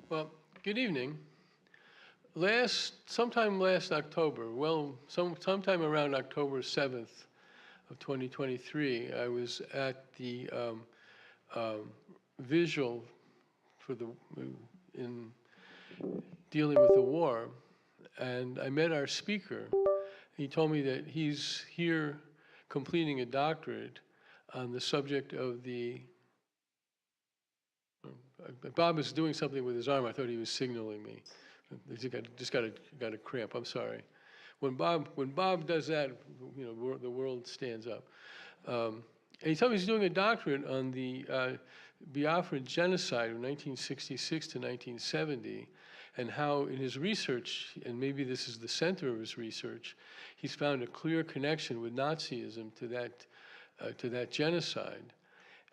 Well, good evening. Sometime last October, sometime around October 7th of 2023, I was at the um, visual for in dealing with the war, and I met our speaker. He told me that he's here completing a doctorate on the subject of Bob is doing something with his arm. I thought he was signaling me. Just got a cramp. I'm sorry. When Bob does that, the world stands up. And he told me he's doing a doctorate on the Biafran genocide of 1966 to 1970, and how in his research, and maybe this is the center of his research, he's found a clear connection with Nazism to that genocide.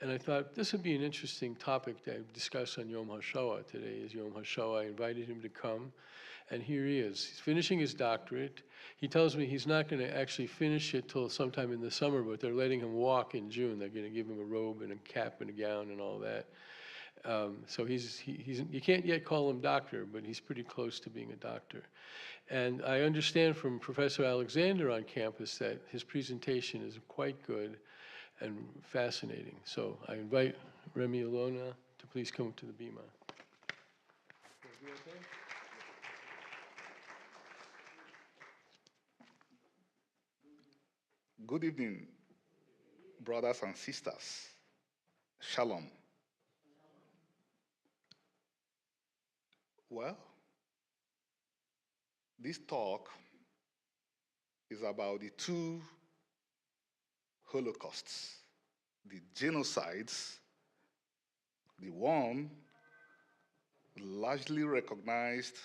And I thought this would be an interesting topic to discuss on Yom HaShoah. Today is Yom HaShoah. I invited him to come, and here he is. He's finishing his doctorate. He tells me he's not going to actually finish it till sometime in the summer, but they're letting him walk in June. They're going to give him a robe and a cap and a gown and all that. So you can't yet call him doctor, but he's pretty close to being a doctor. And I understand from Professor Alexander on campus that his presentation is quite good and fascinating. So I invite Remy Alona to please come to the bima. Good evening, brothers and sisters. Shalom. Well, this talk is about the two Holocausts, the genocides, the one largely recognized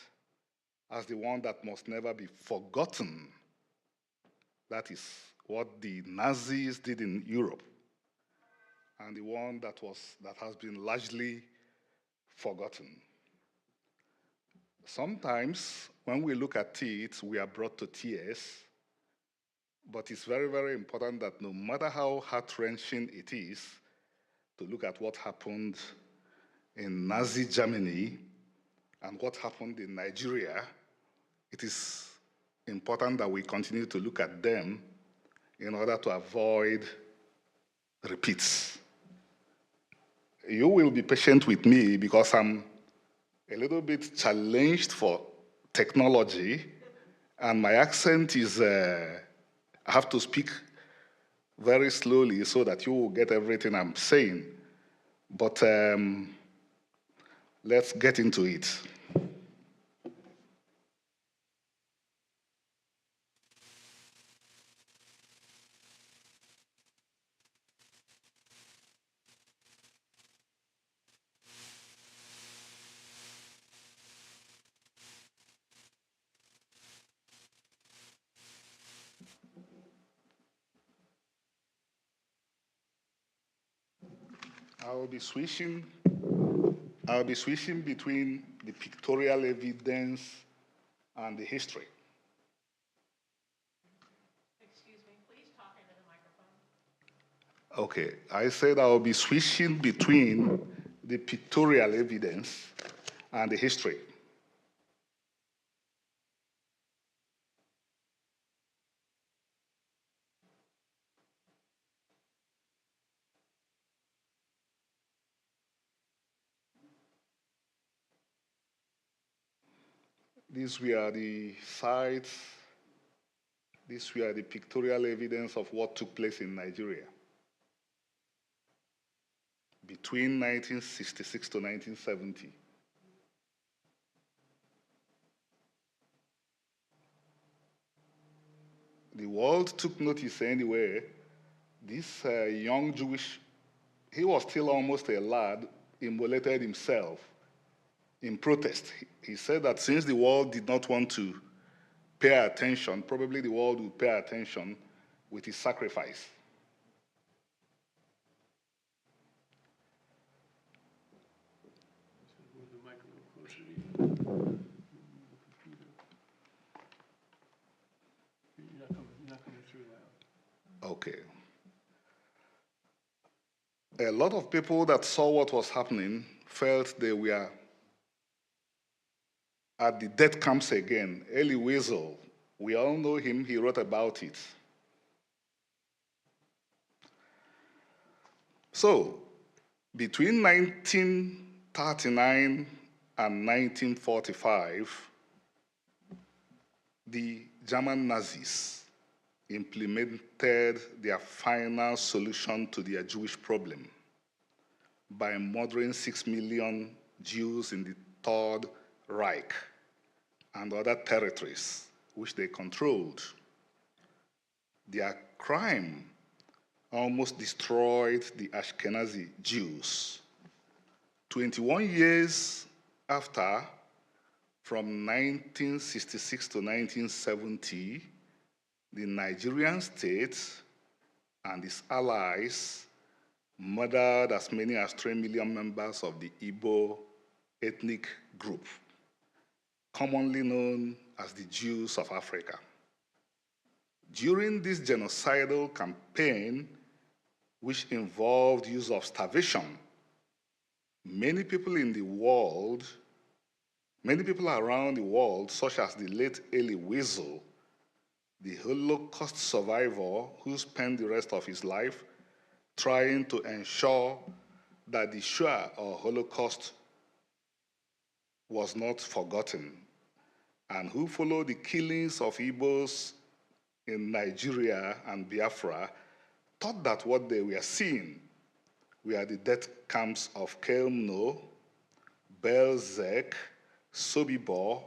as the one that must never be forgotten. That is what the Nazis did in Europe, and the one that has been largely forgotten. Sometimes when we look at it, we are brought to tears, but it's very, very important that no matter how heart-wrenching it is to look at what happened in Nazi Germany and what happened in Nigeria, it is important that we continue to look at them in order to avoid repeats. You will be patient with me because I'm a little bit challenged for technology, and my accent is, I have to speak very slowly so that you will get everything I'm saying. But let's get into it. I'll be switching between the pictorial evidence and the history. Excuse me, please talk into the microphone. Okay, I said I'll be switching between the pictorial evidence and the history. These were the sites, these were the pictorial evidence of what took place in Nigeria between 1966 to 1970. The world took notice anyway. This young Jewish, he was still almost a lad, immolated himself in protest. He said that since the world did not want to pay attention, probably the world would pay attention with his sacrifice. Okay. A lot of people that saw what was happening felt they were at the death camps again. Elie Wiesel, we all know him, he wrote about it. So, between 1939 and 1945, the German Nazis implemented their final solution to their Jewish problem by murdering 6 million Jews in the Third Reich and other territories which they controlled. Their crime almost destroyed the Ashkenazi Jews. 21 years after, from 1966 to 1970, the Nigerian state and its allies murdered as many as 3 million members of the Igbo ethnic group, commonly known as the Jews of Africa. During this genocidal campaign, which involved use of starvation, many people around the world, such as the late Elie Wiesel, the Holocaust survivor who spent the rest of his life trying to ensure that the Shoah or Holocaust was not forgotten, and who followed the killings of Igbos in Nigeria and Biafra, thought that what they were seeing were the death camps of Kelmno, Belzec, Sobibor,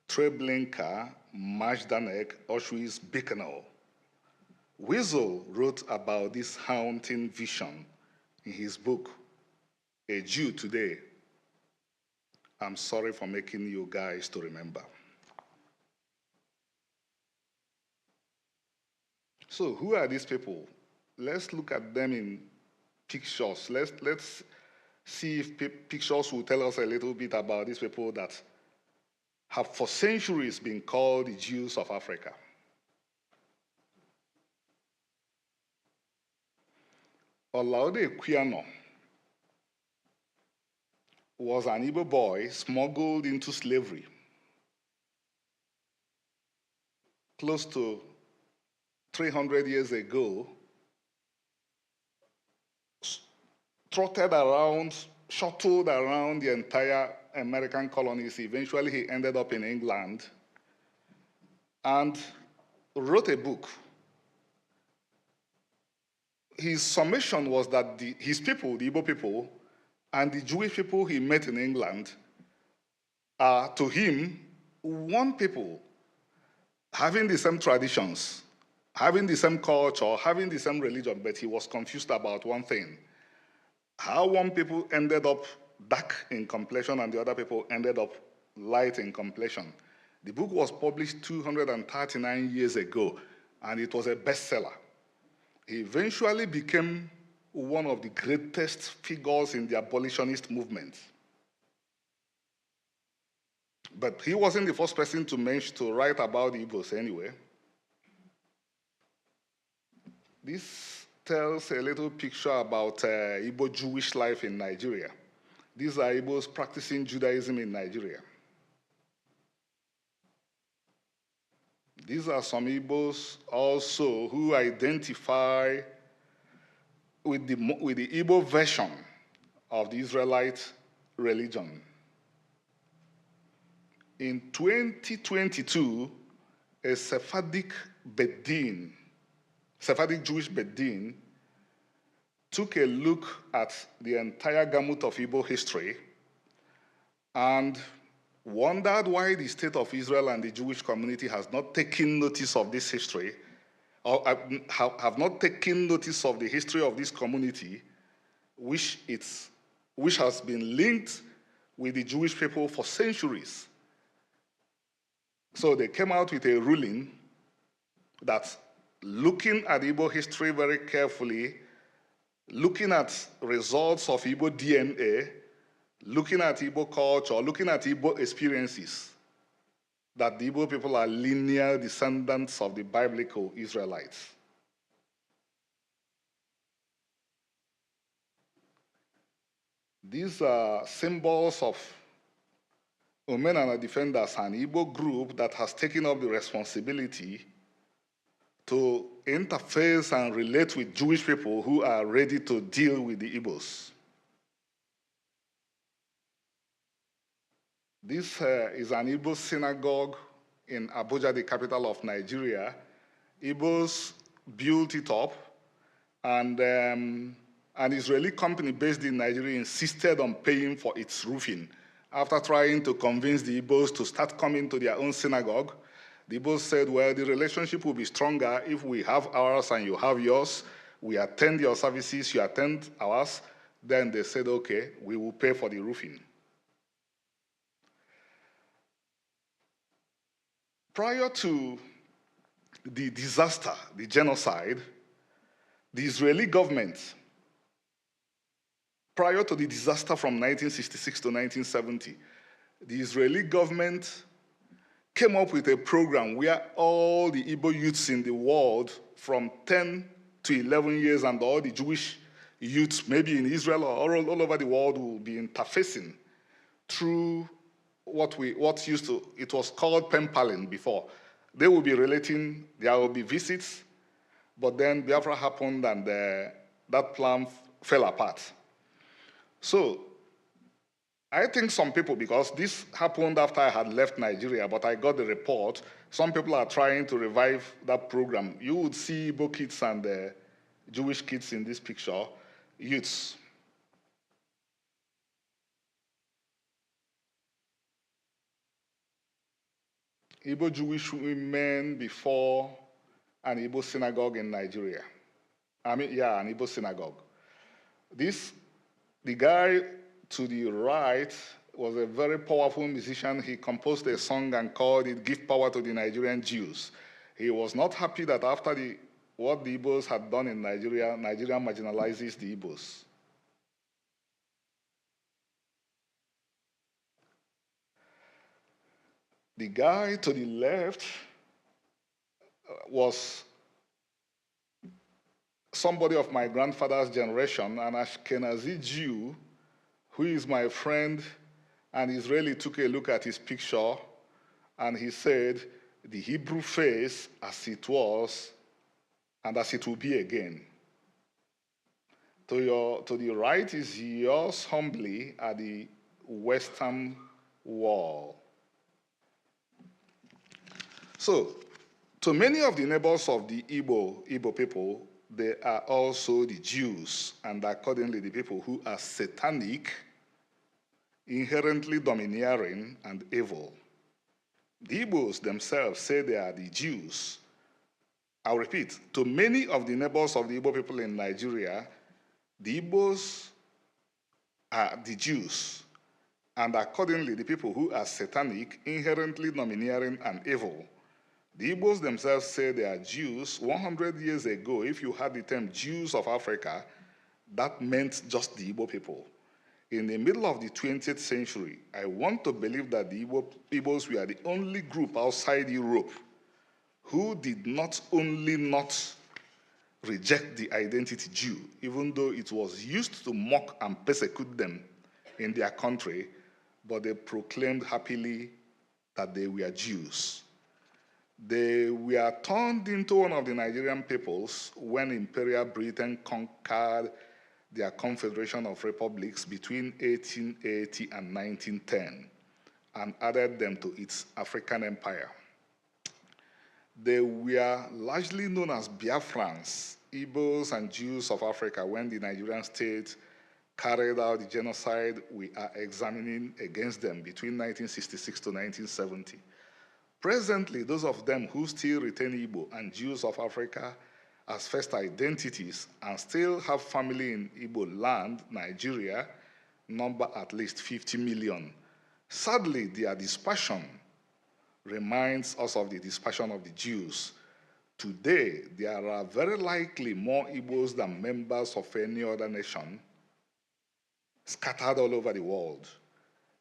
Treblinka, Majdanek, Auschwitz, Birkenau. Wiesel wrote about this haunting vision in his book, A Jew Today. I'm sorry for making you guys to remember. So who are these people? Let's look at them in pictures. Let's see if pictures will tell us a little bit about these people that have for centuries been called the Jews of Africa. Olaude Equiano was an Igbo boy smuggled into slavery close to 300 years ago, shuttled around the entire American colonies. Eventually, he ended up in England and wrote a book. His summation was that his people, the Igbo people, and the Jewish people he met in England are, to him, one people, having the same traditions, having the same culture, having the same religion, but he was confused about one thing: how one people ended up dark in complexion and the other people ended up light in complexion. The book was published 239 years ago, and it was a bestseller. He eventually became one of the greatest figures in the abolitionist movement. But he wasn't the first person to write about the Igbos anyway. This tells a little picture about Igbo Jewish life in Nigeria. These are Igbos practicing Judaism in Nigeria. These are some Igbos also who identify with the Igbo version of the Israelite religion. In 2022, a Sephardic Jewish Bedin, took a look at the entire gamut of Igbo history and wondered why the state of Israel and the Jewish community has not taken notice of this history, or have not taken notice of the history of this community, which has been linked with the Jewish people for centuries. So they came out with a ruling that, looking at Igbo history very carefully, looking at results of Igbo DNA, looking at Igbo culture, looking at Igbo experiences, that the Igbo people are lineal descendants of the biblical Israelites. These are symbols of Omenala Defenders, an Igbo group that has taken up the responsibility to interface and relate with Jewish people who are ready to deal with the Igbos. This is an Igbo synagogue in Abuja, the capital of Nigeria. Igbos built it up, and an Israeli company based in Nigeria insisted on paying for its roofing. After trying to convince the Igbos to start coming to their own synagogue, the Igbos said, well, the relationship will be stronger if we have ours and you have yours. We attend your services, you attend ours. Then they said, okay, we will pay for the roofing. Prior to the disaster, the genocide, the Israeli government, prior to the disaster from 1966 to 1970, the Israeli government came up with a program where all the Igbo youths in the world from 10 to 11 years and all the Jewish youths, maybe in Israel or all over the world, will be interfacing through it was called pen paling before. They will be relating, there will be visits, but then Biafra happened and that plan fell apart. So I think some people, because this happened after I had left Nigeria, but I got the report, some people are trying to revive that program. You would see Igbo kids and Jewish kids in this picture, youths. Igbo Jewish women before an Igbo synagogue in Nigeria. An Igbo synagogue. The guy to the right was a very powerful musician. He composed a song and called it "Give Power to the Nigerian Jews." He was not happy that after what the Igbos had done in Nigeria, Nigeria marginalizes the Igbos. The guy to the left was somebody of my grandfather's generation, an Ashkenazi Jew, who is my friend, and Israeli took a look at his picture, and he said, the Hebrew face as it was, and as it will be again. To the right is yours humbly at the Western Wall. So, to many of the neighbors of the Igbo people, they are also the Jews, and accordingly the people who are satanic, inherently domineering, and evil. The Igbos themselves say they are the Jews. I'll repeat, to many of the neighbors of the Igbo people in Nigeria, the Igbos are the Jews, and accordingly the people who are satanic, inherently domineering, and evil. The Igbos themselves say they are Jews. 100 years ago, if you had the term Jews of Africa, that meant just the Igbo people. In the middle of the 20th century, I want to believe that the Igbos were the only group outside Europe who did not only not reject the identity Jew, even though it was used to mock and persecute them in their country, but they proclaimed happily that they were Jews. They were turned into one of the Nigerian peoples when Imperial Britain conquered their Confederation of Republics between 1880 and 1910 and added them to its African empire. They were largely known as Biafrans, Igbos and Jews of Africa, when the Nigerian state carried out the genocide we are examining against them between 1966 to 1970. Presently, those of them who still retain Igbo and Jews of Africa as first identities and still have family in Igbo land, Nigeria, number at least 50 million. Sadly, their dispersion reminds us of the dispersion of the Jews. Today, there are very likely more Igbos than members of any other nation scattered all over the world.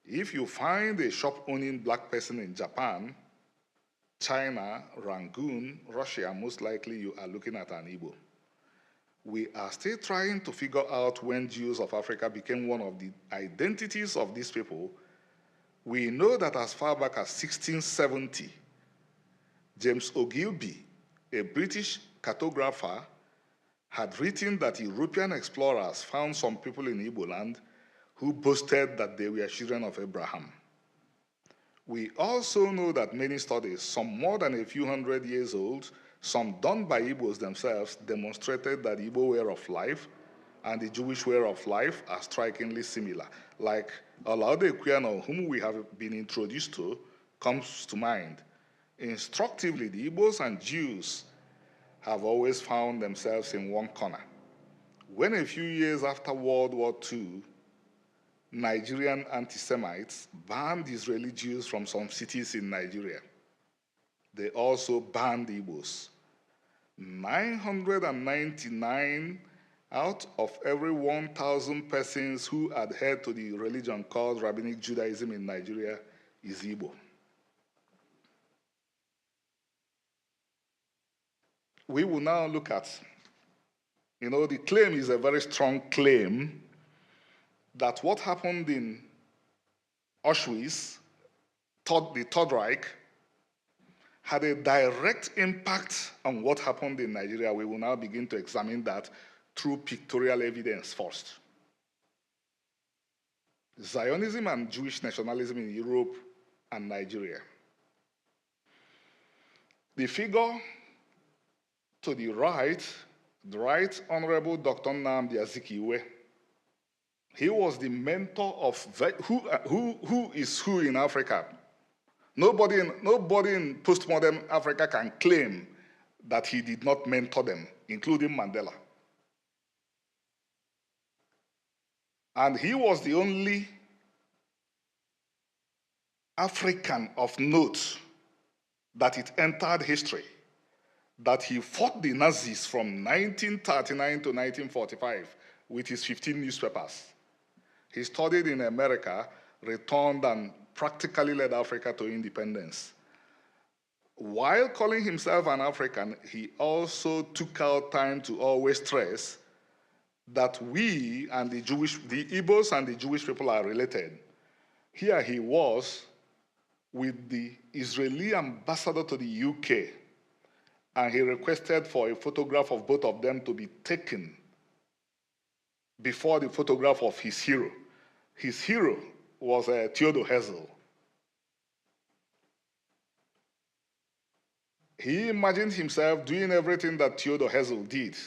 If you find a shop-owning black person in Japan, China, Rangoon, Russia, most likely you are looking at an Igbo. We are still trying to figure out when Jews of Africa became one of the identities of these people, We know that as far back as 1670, James Ogilvy, a British cartographer, had written that European explorers found some people in Igbo land who boasted that they were children of Abraham. We also know that many studies, some more than a few hundred years old, some done by Igbos themselves, demonstrated that the Igbo way of life and the Jewish way of life are strikingly similar. Like Olaode Equiano, whom we have been introduced to, comes to mind. Instructively, the Igbos and Jews have always found themselves in one corner. When a few years after World War II, Nigerian anti-Semites banned Israeli Jews from some cities in Nigeria, they also banned Igbos. 999 out of every 1,000 persons who adhered to the religion called Rabbinic Judaism in Nigeria is Igbo. We will now look at, the claim is a very strong claim that what happened in Auschwitz, the Third Reich, had a direct impact on what happened in Nigeria. We will now begin to examine that through pictorial evidence first. Zionism and Jewish nationalism in Europe and Nigeria. The figure to the Right Honorable Dr. Nnamdi Azikiwe, he was the mentor of who is who in Africa. Nobody in postmodern Africa can claim that he did not mentor them, including Mandela. And he was the only African of note that it entered history, that he fought the Nazis from 1939 to 1945 with his 15 newspapers. He studied in America, returned, and practically led Africa to independence. While calling himself an African, he also took out time to always stress that we and the Igbos and the Jewish people are related. Here he was with the Israeli ambassador to the UK, and he requested for a photograph of both of them to be taken before the photograph of his hero. His hero was Theodor Herzl. He imagined himself doing everything that Theodor Herzl did.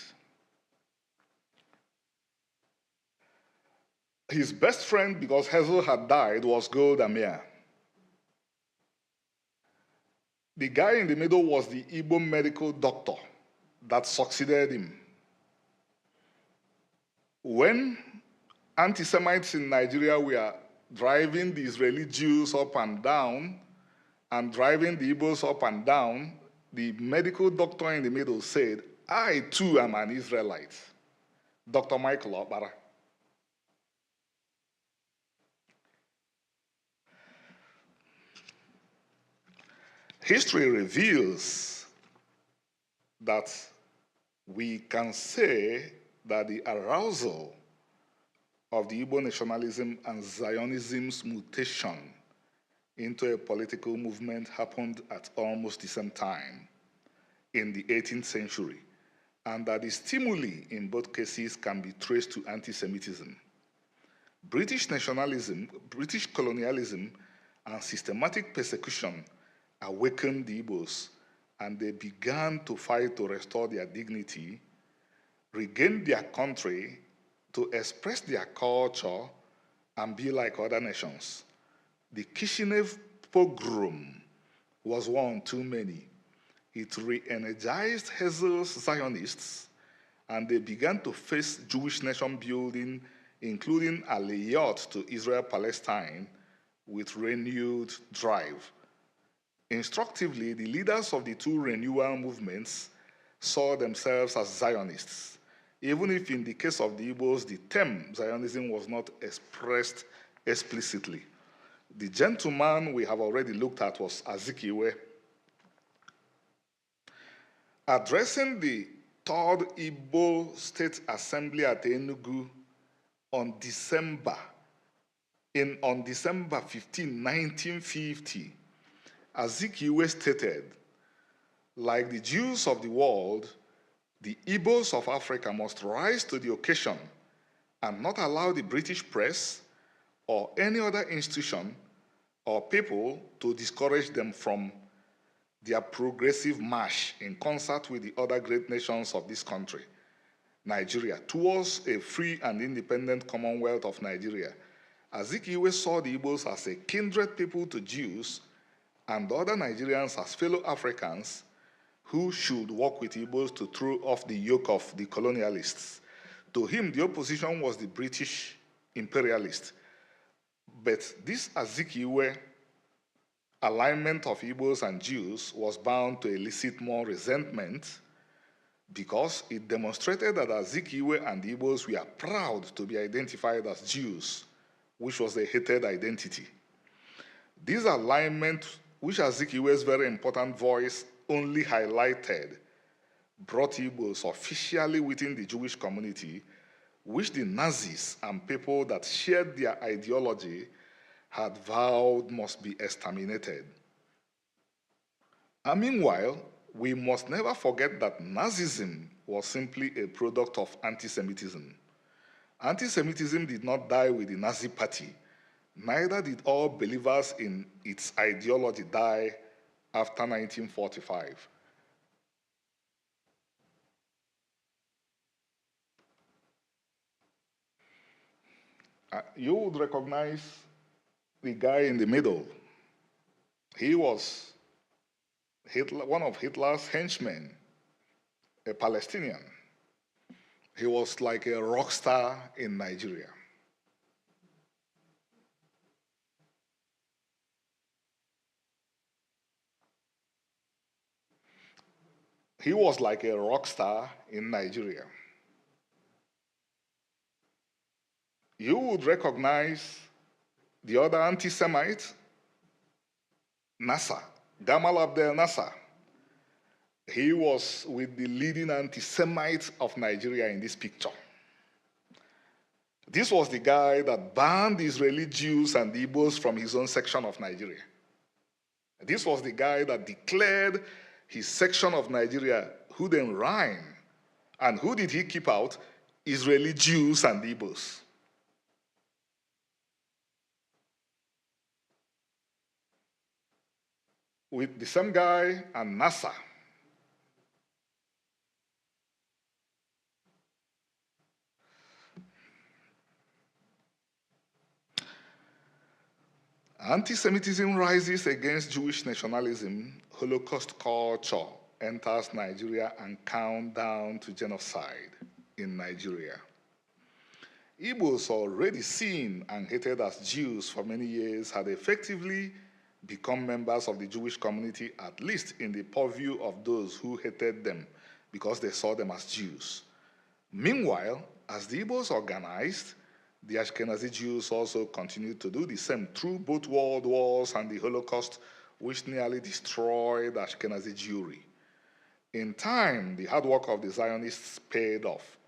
His best friend, because Herzl had died, was Golda Meir. The guy in the middle was the Igbo medical doctor that succeeded him. When anti-Semites in Nigeria were driving the Israeli Jews up and down and driving the Igbos up and down, the medical doctor in the middle said, "I too am an Israelite." Dr. Michael Okpara. History reveals that we can say that the arousal of the Igbo nationalism and Zionism's mutation into a political movement happened at almost the same time in the 18th century, and that the stimuli in both cases can be traced to anti-Semitism. British nationalism, British colonialism, and systematic persecution awakened the Igbos, and they began to fight to restore their dignity, regain their country, to express their culture, and be like other nations. The Kishinev pogrom was one too many. It re-energized Herzl's Zionists, and they began to face Jewish nation building, including Aliyot to Israel-Palestine, with renewed drive. Instructively, the leaders of the two renewal movements saw themselves as Zionists, even if in the case of the Igbos, the term Zionism was not expressed explicitly. The gentleman we have already looked at was Azikiwe. Addressing the Third Igbo State Assembly at Enugu in December On December 15, 1950, Azikiwe stated, like the Jews of the world, the Igbos of Africa must rise to the occasion and not allow the British press or any other institution or people to discourage them from their progressive march in concert with the other great nations of this country, Nigeria, towards a free and independent Commonwealth of Nigeria. Azikiwe saw the Igbos as a kindred people to Jews and the other Nigerians as fellow Africans who should work with Igbos to throw off the yoke of the colonialists. To him, the opposition was the British imperialists. But this Azikiwe alignment of Igbos and Jews was bound to elicit more resentment because it demonstrated that Azikiwe and the Igbos were proud to be identified as Jews, which was a hated identity. This alignment, which Azikiwe's very important voice only highlighted, brought Igbos officially within the Jewish community, which the Nazis and people that shared their ideology had vowed must be exterminated. And meanwhile, we must never forget that Nazism was simply a product of anti-Semitism. Anti-Semitism did not die with the Nazi Party. Neither did all believers in its ideology die after 1945. You would recognize the guy in the middle. He was one of Hitler's henchmen, a Palestinian. He was like a rock star in Nigeria. He was like a rock star in Nigeria. You would recognize the other anti-Semite, Nasser, Gamal Abdel Nasser. He was with the leading anti-Semite of Nigeria in this picture. This was the guy that banned Israeli Jews and Igbos from his own section of Nigeria. This was the guy that declared his section of Nigeria Hud and Rhine. And who did he keep out? Israeli Jews and Igbos. With the same guy and NASA. Anti-Semitism rises against Jewish nationalism, Holocaust culture enters Nigeria and countdown to genocide in Nigeria. Igbos, already seen and hated as Jews for many years, had effectively become members of the Jewish community, at least in the purview of those who hated them because they saw them as Jews. Meanwhile, as the Igbos organized, the Ashkenazi Jews also continued to do the same through both world wars and the Holocaust, which nearly destroyed Ashkenazi Jewry. In time, the hard work of the Zionists paid off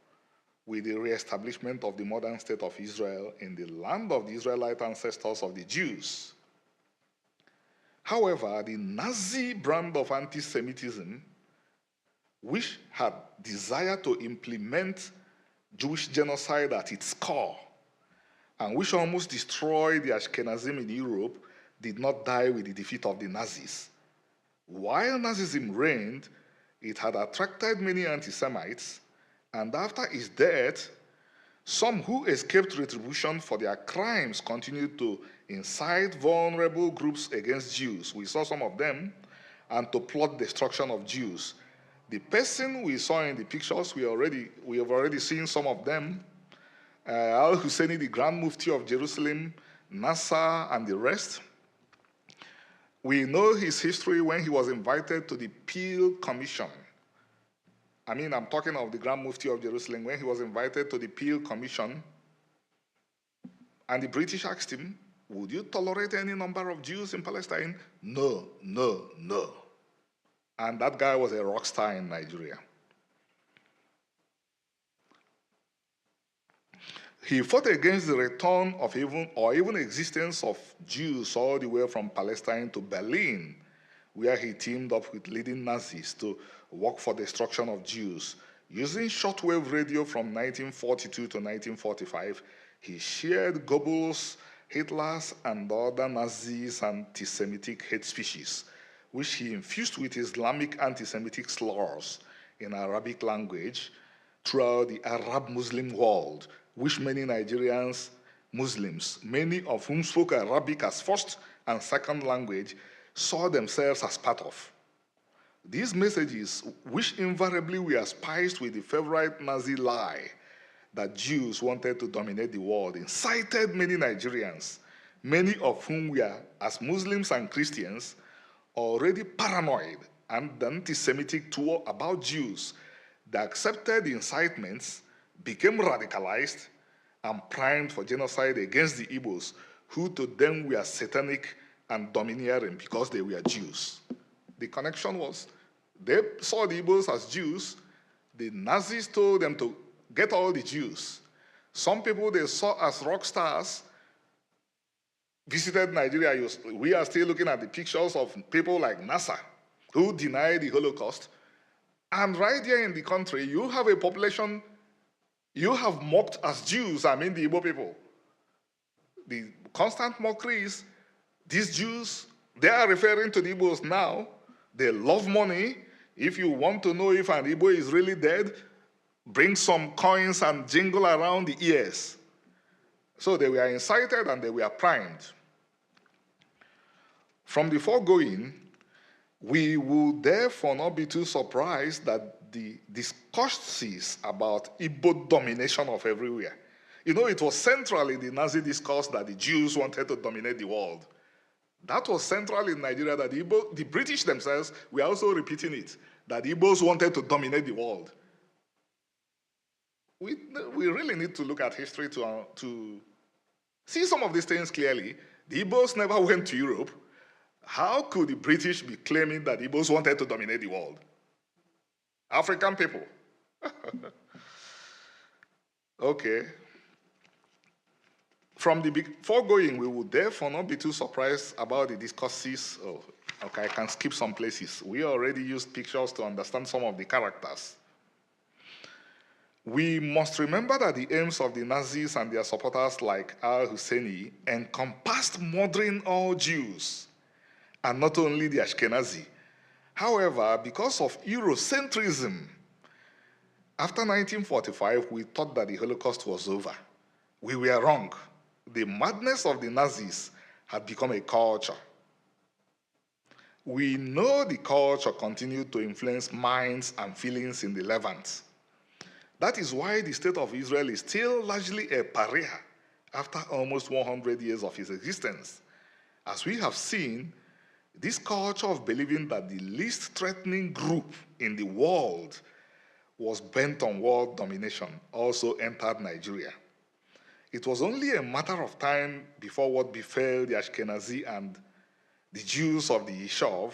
with the re-establishment of the modern state of Israel in the land of the Israelite ancestors of the Jews. However, the Nazi brand of anti-Semitism, which had desired to implement Jewish genocide at its core, and which almost destroyed the Ashkenazim in Europe, did not die with the defeat of the Nazis. While Nazism reigned, it had attracted many anti-Semites, and after his death, some who escaped retribution for their crimes continued to incite vulnerable groups against Jews. We saw some of them, and to plot destruction of Jews. The person we saw in the pictures, we have already seen some of them. Al-Husseini, the Grand Mufti of Jerusalem, Nasser, and the rest. We know his history when he was invited to the Peel Commission. I'm talking of the Grand Mufti of Jerusalem, when he was invited to the Peel Commission, and the British asked him, would you tolerate any number of Jews in Palestine? No, no, no. And that guy was a rock star in Nigeria. He fought against the return of even existence of Jews all the way from Palestine to Berlin, where he teamed up with leading Nazis to work for the destruction of Jews. Using shortwave radio from 1942 to 1945, he shared Goebbels, Hitler's, and other Nazis' anti-Semitic hate speeches, which he infused with Islamic anti-Semitic slurs in Arabic language throughout the Arab Muslim world, which many Nigerians, Muslims, many of whom spoke Arabic as first and second language, saw themselves as part of. These messages, which invariably were spiced with the favorite Nazi lie that Jews wanted to dominate the world, incited many Nigerians, many of whom were, as Muslims and Christians, already paranoid and anti-Semitic about Jews. They accepted the incitements, became radicalized, and primed for genocide against the Igbos, who to them were satanic and domineering because they were Jews. The connection was, they saw the Igbos as Jews. The Nazis told them to get all the Jews. Some people they saw as rock stars visited Nigeria. We are still looking at the pictures of people like NASA who denied the Holocaust. And right here in the country, you have a population you have mocked as Jews, the Igbo people. The constant mockery is, these Jews, they are referring to the Igbos now. They love money. If you want to know if an Igbo is really dead, bring some coins and jingle around the ears. So they were incited and they were primed. From the foregoing, we will therefore not be too surprised that the discourses about Igbo domination of everywhere. You know, it was central in the Nazi discourse that the Jews wanted to dominate the world. That was central in Nigeria, that the British themselves were also repeating it, that the Igbos wanted to dominate the world. We really need to look at history to see some of these things clearly. The Igbos never went to Europe. How could the British be claiming that Igbos wanted to dominate the world? African people. Okay. From the foregoing, we would therefore not be too surprised about the discourses. Oh, okay, I can skip some places. We already used pictures to understand some of the characters. We must remember that the aims of the Nazis and their supporters like al-Husseini encompassed murdering all Jews, and not only the Ashkenazi. However, because of Eurocentrism, after 1945, we thought that the Holocaust was over. We were wrong. The madness of the Nazis had become a culture. We know the culture continued to influence minds and feelings in the Levant. That is why the state of Israel is still largely a pariah after almost 100 years of its existence. As we have seen, this culture of believing that the least threatening group in the world was bent on world domination also entered Nigeria. It was only a matter of time before what befell the Ashkenazi and the Jews of the HaShoah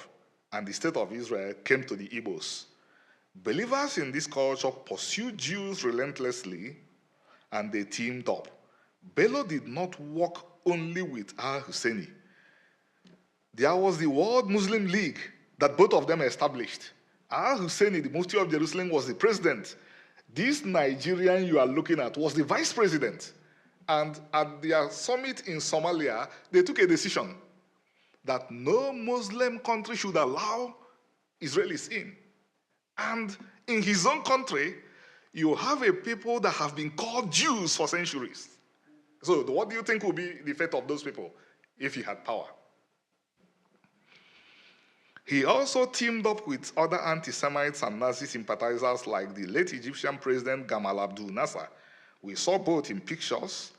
and the state of Israel came to the Igbos. Believers in this culture pursued Jews relentlessly, and they teamed up. Bello did not work only with al-Husseini. There was the World Muslim League that both of them established. Al-Husseini, the Mufti of Jerusalem, was the president. This Nigerian you are looking at was the vice president. And at their summit in Somalia, they took a decision that no Muslim country should allow Israelis in. And in his own country, you have a people that have been called Jews for centuries. So what do you think will be the fate of those people if he had power? He also teamed up with other anti-Semites and Nazi sympathizers like the late Egyptian president Gamal Abdel Nasser. We saw both in pictures,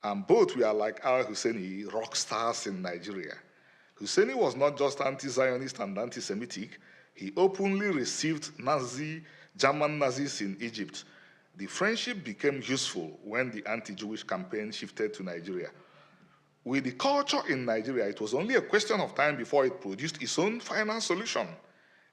and both were like al-Husseini, rock stars in Nigeria. Husseini was not just anti-Zionist and anti-Semitic, he openly received German Nazis in Egypt. The friendship became useful when the anti-Jewish campaign shifted to Nigeria. With the culture in Nigeria, it was only a question of time before it produced its own final solution.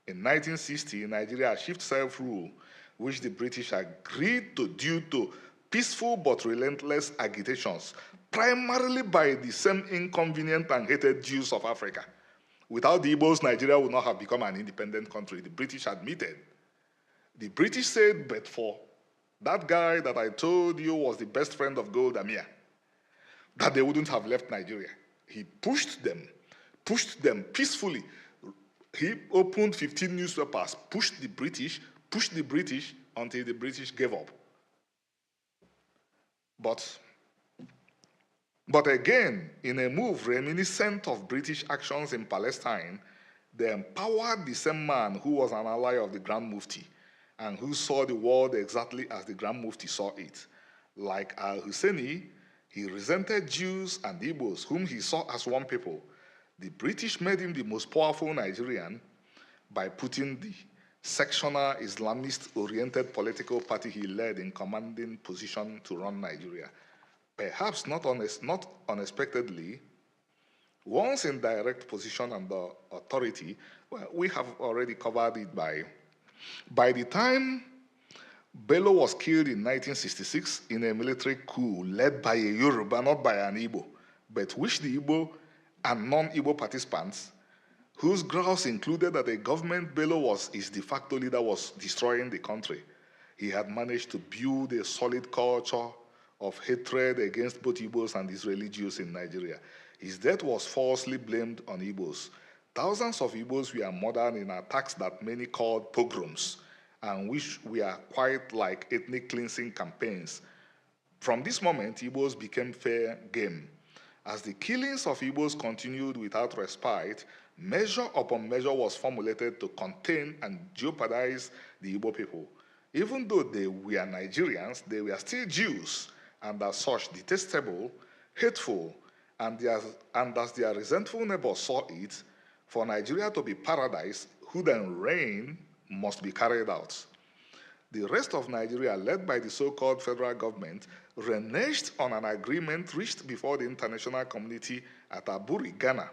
In 1960, Nigeria achieved self-rule, which the British agreed to due to peaceful but relentless agitations, primarily by the same inconvenient and hated Jews of Africa. Without the Igbos, Nigeria would not have become an independent country. The British admitted. The British said, but for that guy that I told you was the best friend of Golda Meir, that they wouldn't have left Nigeria. He pushed them peacefully. He opened 15 newspapers, pushed the British until the British gave up. But again, in a move reminiscent of British actions in Palestine, they empowered the same man who was an ally of the Grand Mufti and who saw the world exactly as the Grand Mufti saw it. Like al-Husseini, he resented Jews and Igbos, whom he saw as one people. The British made him the most powerful Nigerian by putting the sectional Islamist-oriented political party he led in commanding position to run Nigeria. Perhaps not unexpectedly, once in direct position under authority, well, we have already covered it by the time Bello was killed in 1966 in a military coup led by a Yoruba, not by an Igbo, but which the Igbo and non-Igbo participants, whose grouse included that a government Bello was his de facto leader, was destroying the country. He had managed to build a solid culture of hatred against both Igbos and Israeli Jews in Nigeria. His death was falsely blamed on Igbos. Thousands of Igbos were murdered in attacks that many called pogroms, and which were quite like ethnic cleansing campaigns. From this moment, Igbos became fair game. As the killings of Igbos continued without respite, measure upon measure was formulated to contain and jeopardize the Igbo people. Even though they were Nigerians, they were still Jews, and as such detestable, hateful, and as their resentful neighbors saw it, for Nigeria to be paradise, who then reign must be carried out. The rest of Nigeria, led by the so-called federal government, reneged on an agreement reached before the international community at Aburi, Ghana,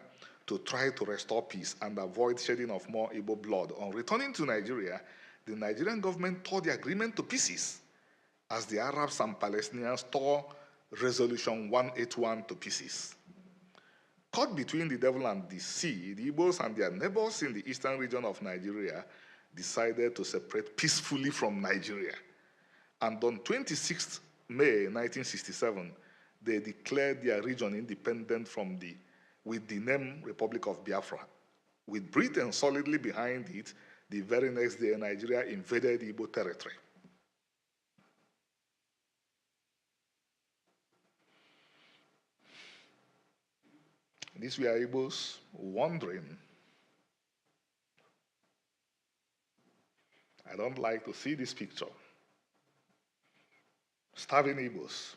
to try to restore peace and avoid shedding of more Igbo blood. On returning to Nigeria, the Nigerian government tore the agreement to pieces, as the Arabs and Palestinians tore Resolution 181 to pieces. Caught between the devil and the sea, the Igbos and their neighbors in the eastern region of Nigeria decided to separate peacefully from Nigeria. And on 26 May 1967, they declared their region independent with the name Republic of Biafra. With Britain solidly behind it, the very next day, Nigeria invaded Igbo territory. These were Igbos wandering. I don't like to see this picture. Starving Igbos.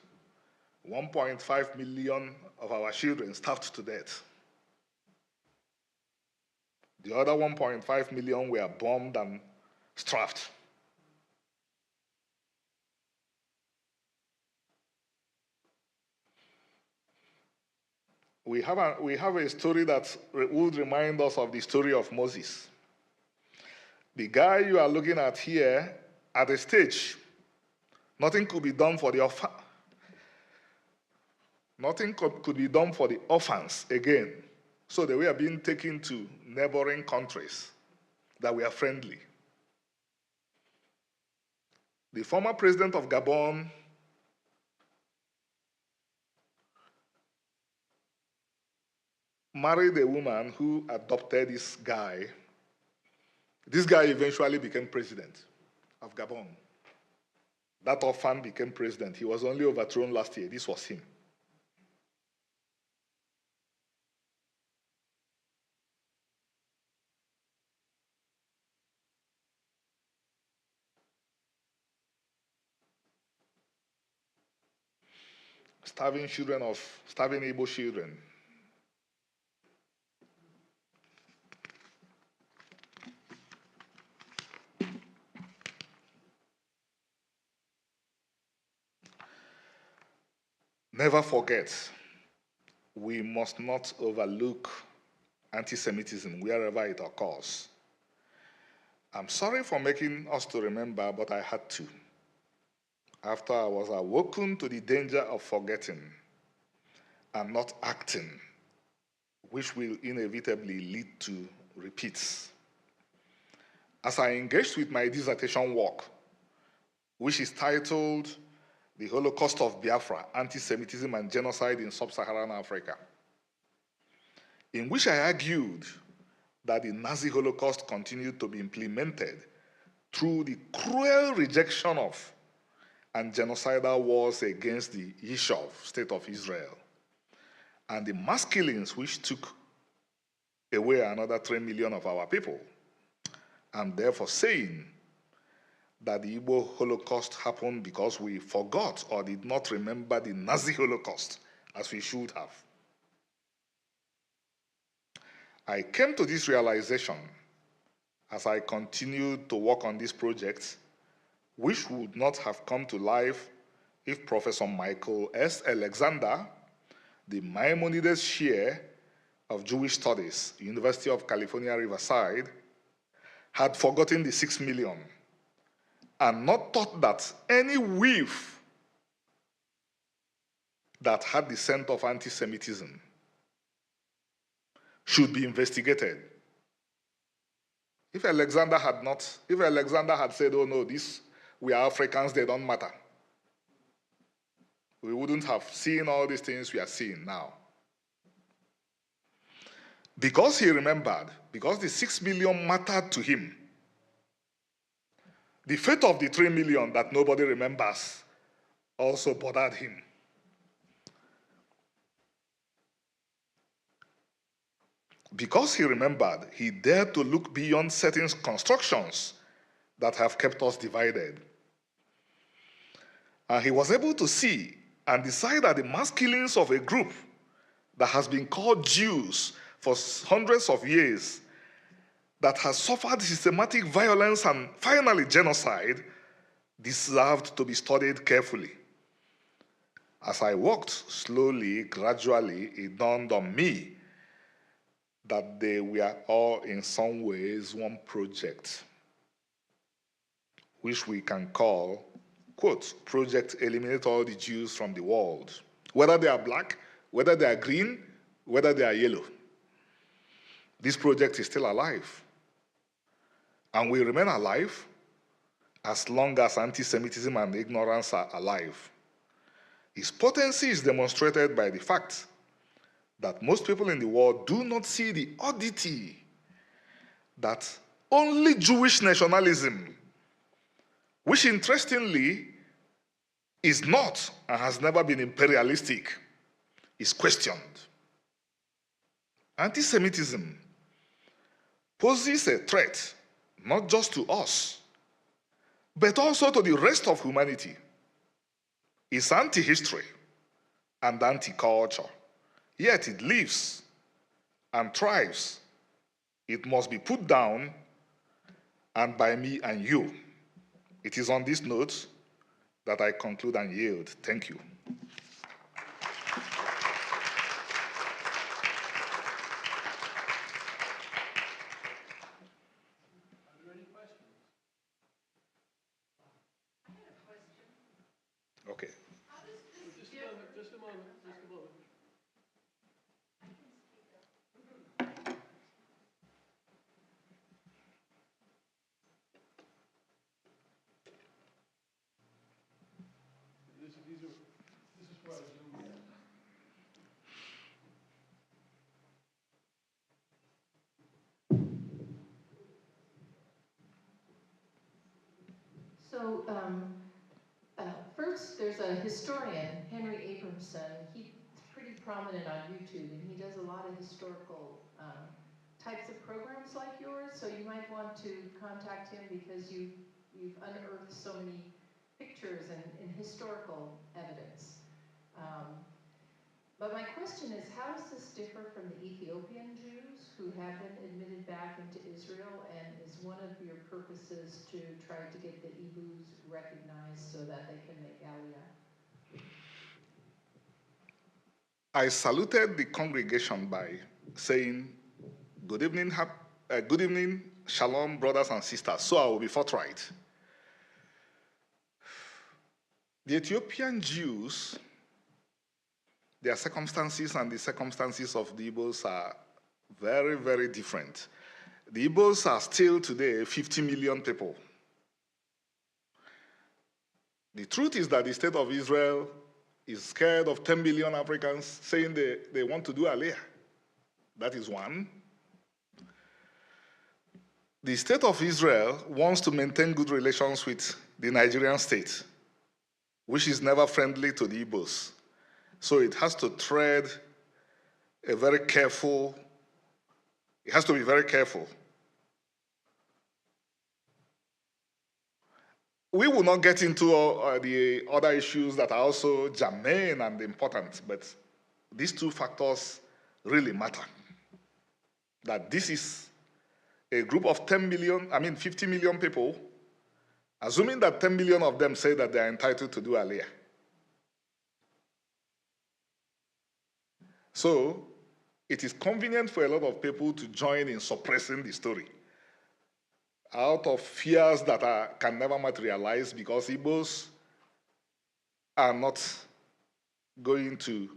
1.5 million of our children starved to death. The other 1.5 million were bombed and starved. We have a story that would remind us of the story of Moses. The guy you are looking at here, at a stage, nothing could be done for the orphans again. So they were being taken to neighboring countries that were friendly. The former president of Gabon married a woman who adopted this guy. This guy eventually became president of Gabon. That orphan became president. He was only overthrown last year. This was him. Starving Igbo children. Never forget, we must not overlook anti-Semitism wherever it occurs. I'm sorry for making us to remember, but I had to. after I was awoken to the danger of forgetting and not acting, which will inevitably lead to repeats. As I engaged with my dissertation work, which is titled The Holocaust of Biafra, Anti-Semitism and Genocide in Sub-Saharan Africa, in which I argued that the Nazi Holocaust continued to be implemented through the cruel rejection of and genocidal wars against the HaShoah, State of Israel, and the mass killings which took away another 3 million of our people. I'm therefore saying that the Igbo Holocaust happened because we forgot or did not remember the Nazi Holocaust as we should have. I came to this realization as I continued to work on this project, which would not have come to life if Professor Michael S. Alexander, the Maimonides Chair of Jewish Studies, University of California, Riverside, had forgotten the 6 million and not thought that any whiff that had the scent of anti-Semitism should be investigated. If Alexander had said, oh no, we are Africans, they don't matter, we wouldn't have seen all these things we are seeing now. Because he remembered, because the 6 million mattered to him, the fate of the 3 million that nobody remembers also bothered him. Because he remembered, he dared to look beyond certain constructions that have kept us divided. And he was able to see and decide that the mass killings of a group that has been called Jews for hundreds of years, that has suffered systematic violence and finally genocide, deserved to be studied carefully. As I walked slowly, gradually, it dawned on me that they were all in some ways one project, which we can call, quote, Project Eliminate All the Jews from the World, whether they are black, whether they are green, whether they are yellow. This project is still alive, and will remain alive as long as anti-Semitism and ignorance are alive. Its potency is demonstrated by the fact that most people in the world do not see the oddity that only Jewish nationalism, which interestingly is not and has never been imperialistic, is questioned. Anti-Semitism poses a threat not just to us, but also to the rest of humanity. It's anti-history and anti-culture. Yet it lives and thrives. It must be put down, and by me and you. It is on this note that I conclude and yield. Thank you. Okay. Just a moment. This is for our Zoom. So, first, there's a historian, Henry Abramson. He's pretty prominent on YouTube, and he does a lot of historical types of programs like yours. So you might want to contact him because you've unearthed so many pictures and historical evidence. But my question is, how does this differ from the Ethiopian Jews who have been admitted back into Israel, and is one of your purposes to try to get the Igbos recognized so that they can make Aliyah? I saluted the congregation by saying, good evening, shalom, brothers and sisters. So I will be forthright. The Ethiopian Jews, their circumstances and the circumstances of the Igbos are very, very different. The Igbos are still today 50 million people. The truth is that the state of Israel is scared of 10 million Africans saying they want to do Aliyah. That is one. The state of Israel wants to maintain good relations with the Nigerian state, which is never friendly to the Igbos. So it has to tread a very careful, it has to be very careful. We will not get into the other issues that are also germane and important, but these two factors really matter. That this is a group of 50 million people, assuming that 10 million of them say that they are entitled to do Aliyah. So it is convenient for a lot of people to join in suppressing the story out of fears that can never materialize, because Igbos are not going to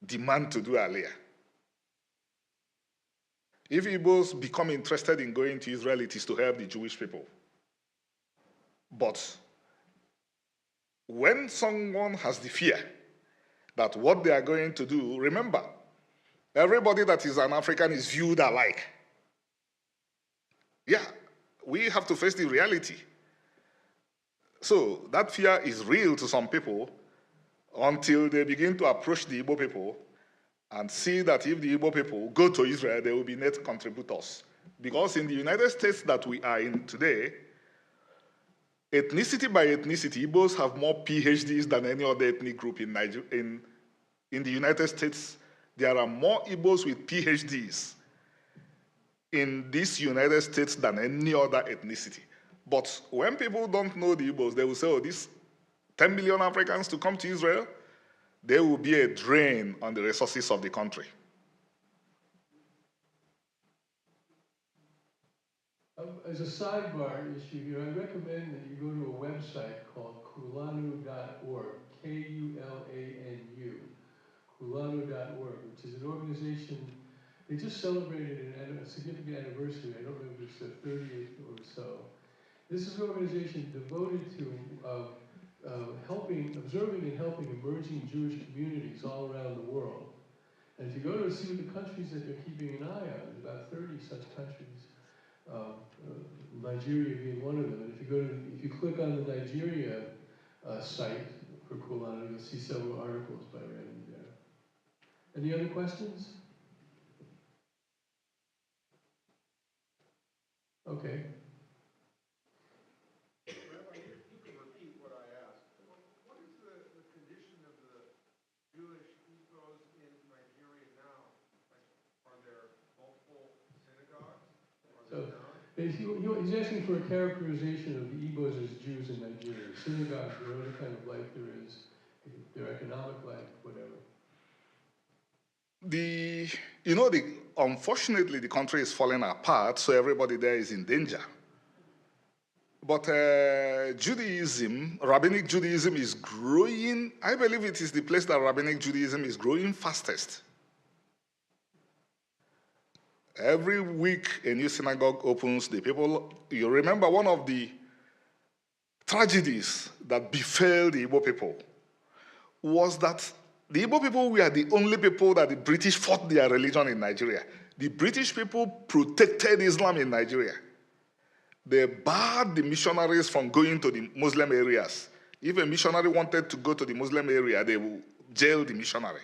demand to do Aliyah. If Igbos become interested in going to Israel, it is to help the Jewish people. But when someone has the fear that what they are going to do, remember, everybody that is an African is viewed alike. Yeah, we have to face the reality. So that fear is real to some people until they begin to approach the Igbo people and see that if the Igbo people go to Israel, they will be net contributors. Because in the United States that we are in today, ethnicity by ethnicity, Igbos have more PhDs than any other ethnic group in Nigeria. In the United States, there are more Igbos with PhDs in this United States than any other ethnicity. But when people don't know the Igbos, they will say, oh, these 10 million Africans to come to Israel, there will be a drain on the resources of the country. As a sidebar issue here, I recommend that you go to a website called kulanu.org, Kulanu, kulanu.org, which is an organization. They just celebrated a significant anniversary. I don't know if it's the 30th or so. This is an organization devoted to observing and helping emerging Jewish communities all around the world. And if you go to see what the countries that they're keeping an eye on, there's about 30 such countries, Nigeria being one of them. And if you click on the Nigeria site for Kulanu, you'll see several articles by Randy there. Any other questions? Okay. Rabbi, you can repeat what I asked. What is the condition of the Jewish Igbos in Nigeria now? Like, are there multiple synagogues? He's asking for a characterization of the Igbos as Jews in Nigeria. Synagogues, or other kind of life there is, their economic life, whatever. Unfortunately, the country is falling apart, so everybody there is in danger. But Judaism, Rabbinic Judaism is growing. I believe it is the place that Rabbinic Judaism is growing fastest. Every week, a new synagogue opens. You remember one of the tragedies that befell the Igbo people was that the Igbo people were the only people that the British fought their religion in Nigeria. The British people protected Islam in Nigeria. They barred the missionaries from going to the Muslim areas. If a missionary wanted to go to the Muslim area, they will jail the missionary.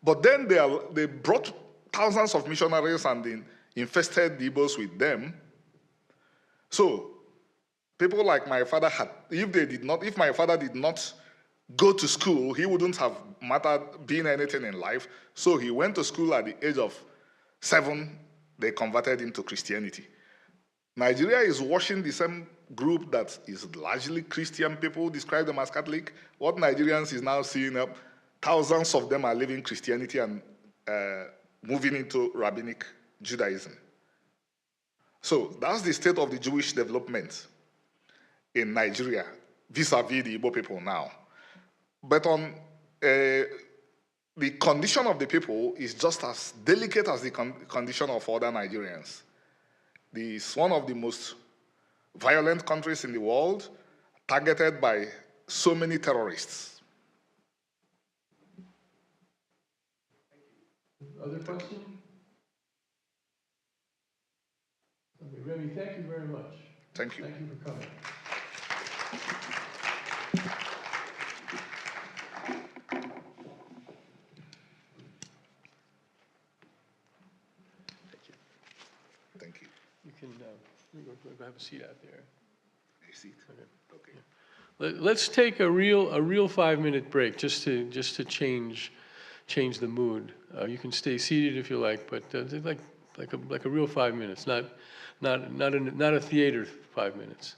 But then they brought thousands of missionaries and they infested the Igbos with them. So people like my father if my father did not go to school, he wouldn't have been anything in life. So he went to school at the age of 7. They converted him to Christianity. Nigeria is watching the same group that is largely Christian. People describe them as Catholic. What Nigerians is now seeing up, thousands of them are leaving Christianity and moving into Rabbinic Judaism. So that's the state of the Jewish development in Nigeria vis-a-vis the Igbo people now. But on the condition of the people is just as delicate as the condition of other Nigerians. This is one of the most violent countries in the world, targeted by so many terrorists. Other questions? Okay, Remy, thank you very much. Thank you. Thank you for coming. Thank you. You can go have a seat out there. A seat. Okay. Let's take a real 5-minute break just to change the mood. You can stay seated if you like, but like a real 5 minutes, not a theater 5 minutes.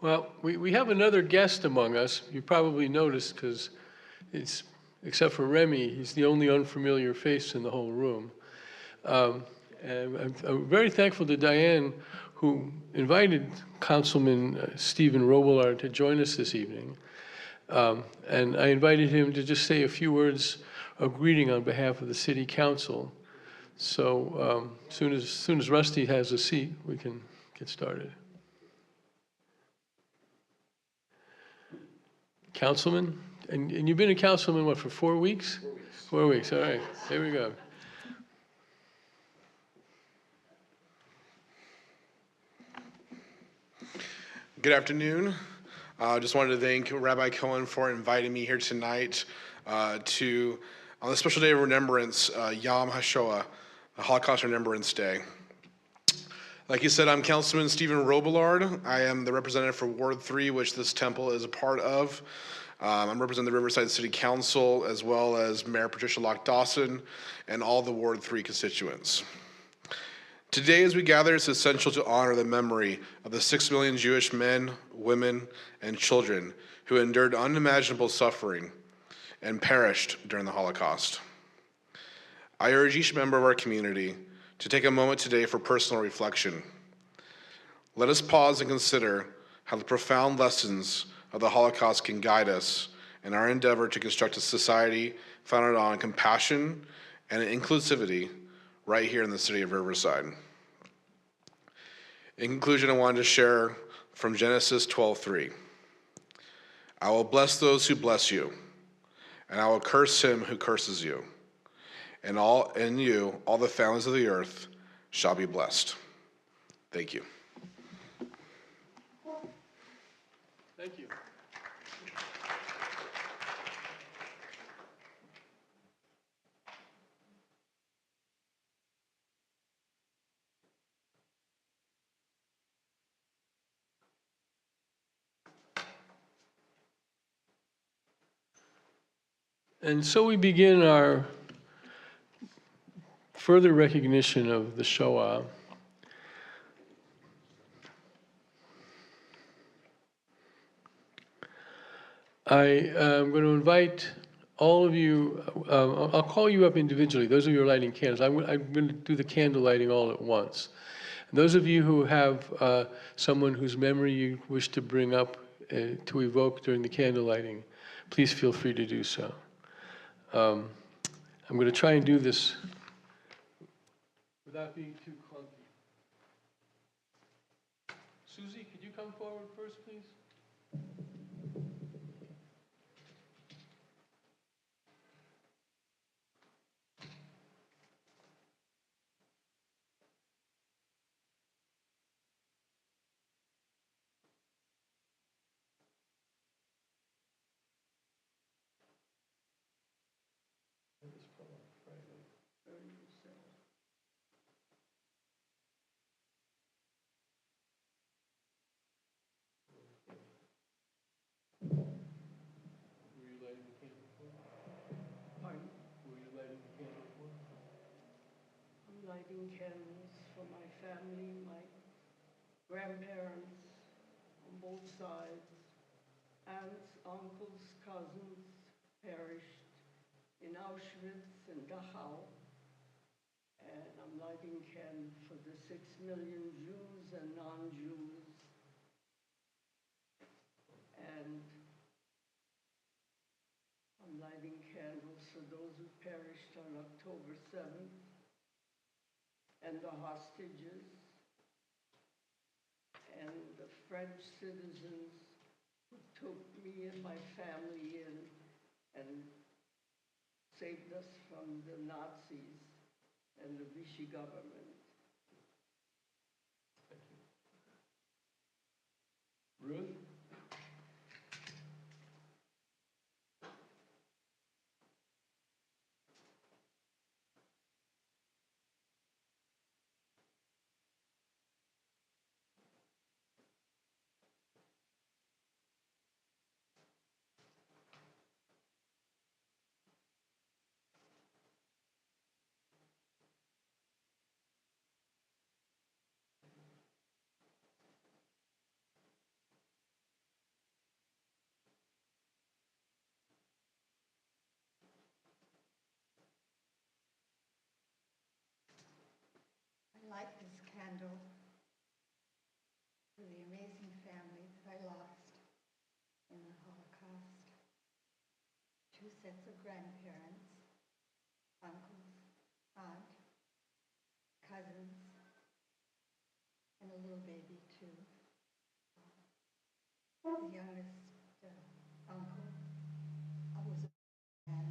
Well, we have another guest among us. You probably noticed because it's, except for Remy, he's the only unfamiliar face in the whole room. And I'm very thankful to Diane, who invited Councilman Stephen Robillard to join us this evening. And I invited him to just say a few words of greeting on behalf of the City Council. So soon as Rusty has a seat, we can get started. Councilman, and you've been a councilman, what, for 4 weeks? 4 weeks. 4 weeks, all right, here we go. Good afternoon. Just wanted to thank Rabbi Cohen for inviting me here tonight on the special day of remembrance, Yom HaShoah, the Holocaust Remembrance Day. Like you said, I'm Councilman Stephen Robillard. I am the representative for Ward 3, which this temple is a part of. I'm representing the Riverside City Council, as well as Mayor Patricia Locke Dawson, and all the Ward 3 constituents. Today, as we gather, it's essential to honor the memory of the 6 million Jewish men, women, and children who endured unimaginable suffering and perished during the Holocaust. I urge each member of our community to take a moment today for personal reflection. Let us pause and consider how the profound lessons of the Holocaust can guide us in our endeavor to construct a society founded on compassion and inclusivity right here in the city of Riverside. In conclusion, I wanted to share from Genesis 12:3. I will bless those who bless you, and I will curse him who curses you. And all the families of the earth shall be blessed. Thank you. Thank you. And so we begin our further recognition of the Shoah. I am going to invite all of you, I'll call you up individually, those of you who are lighting candles. I'm going to do the candle lighting all at once. And those of you who have someone whose memory you wish to bring up to evoke during the candle lighting, please feel free to do so. I'm going to try and do this without being too clunky. Susie, could you come forward first, please? Were you lighting the candle for? Pardon? Were you lighting the candle for? I'm lighting candles for my family, my grandparents on both sides, aunts, uncles, cousins perished in Auschwitz and Dachau. And I'm lighting candles for the 6 million Jews and non-Jews. And I'm lighting candles for those who perished on October 7th and the hostages and the French citizens who took me and my family in and saved us from the Nazis and the Vichy government. Ruth? I light this candle for the amazing family that I lost in the Holocaust. 2 sets of grandparents, uncles, aunt, cousins, and a little baby too. The youngest uncle was a man,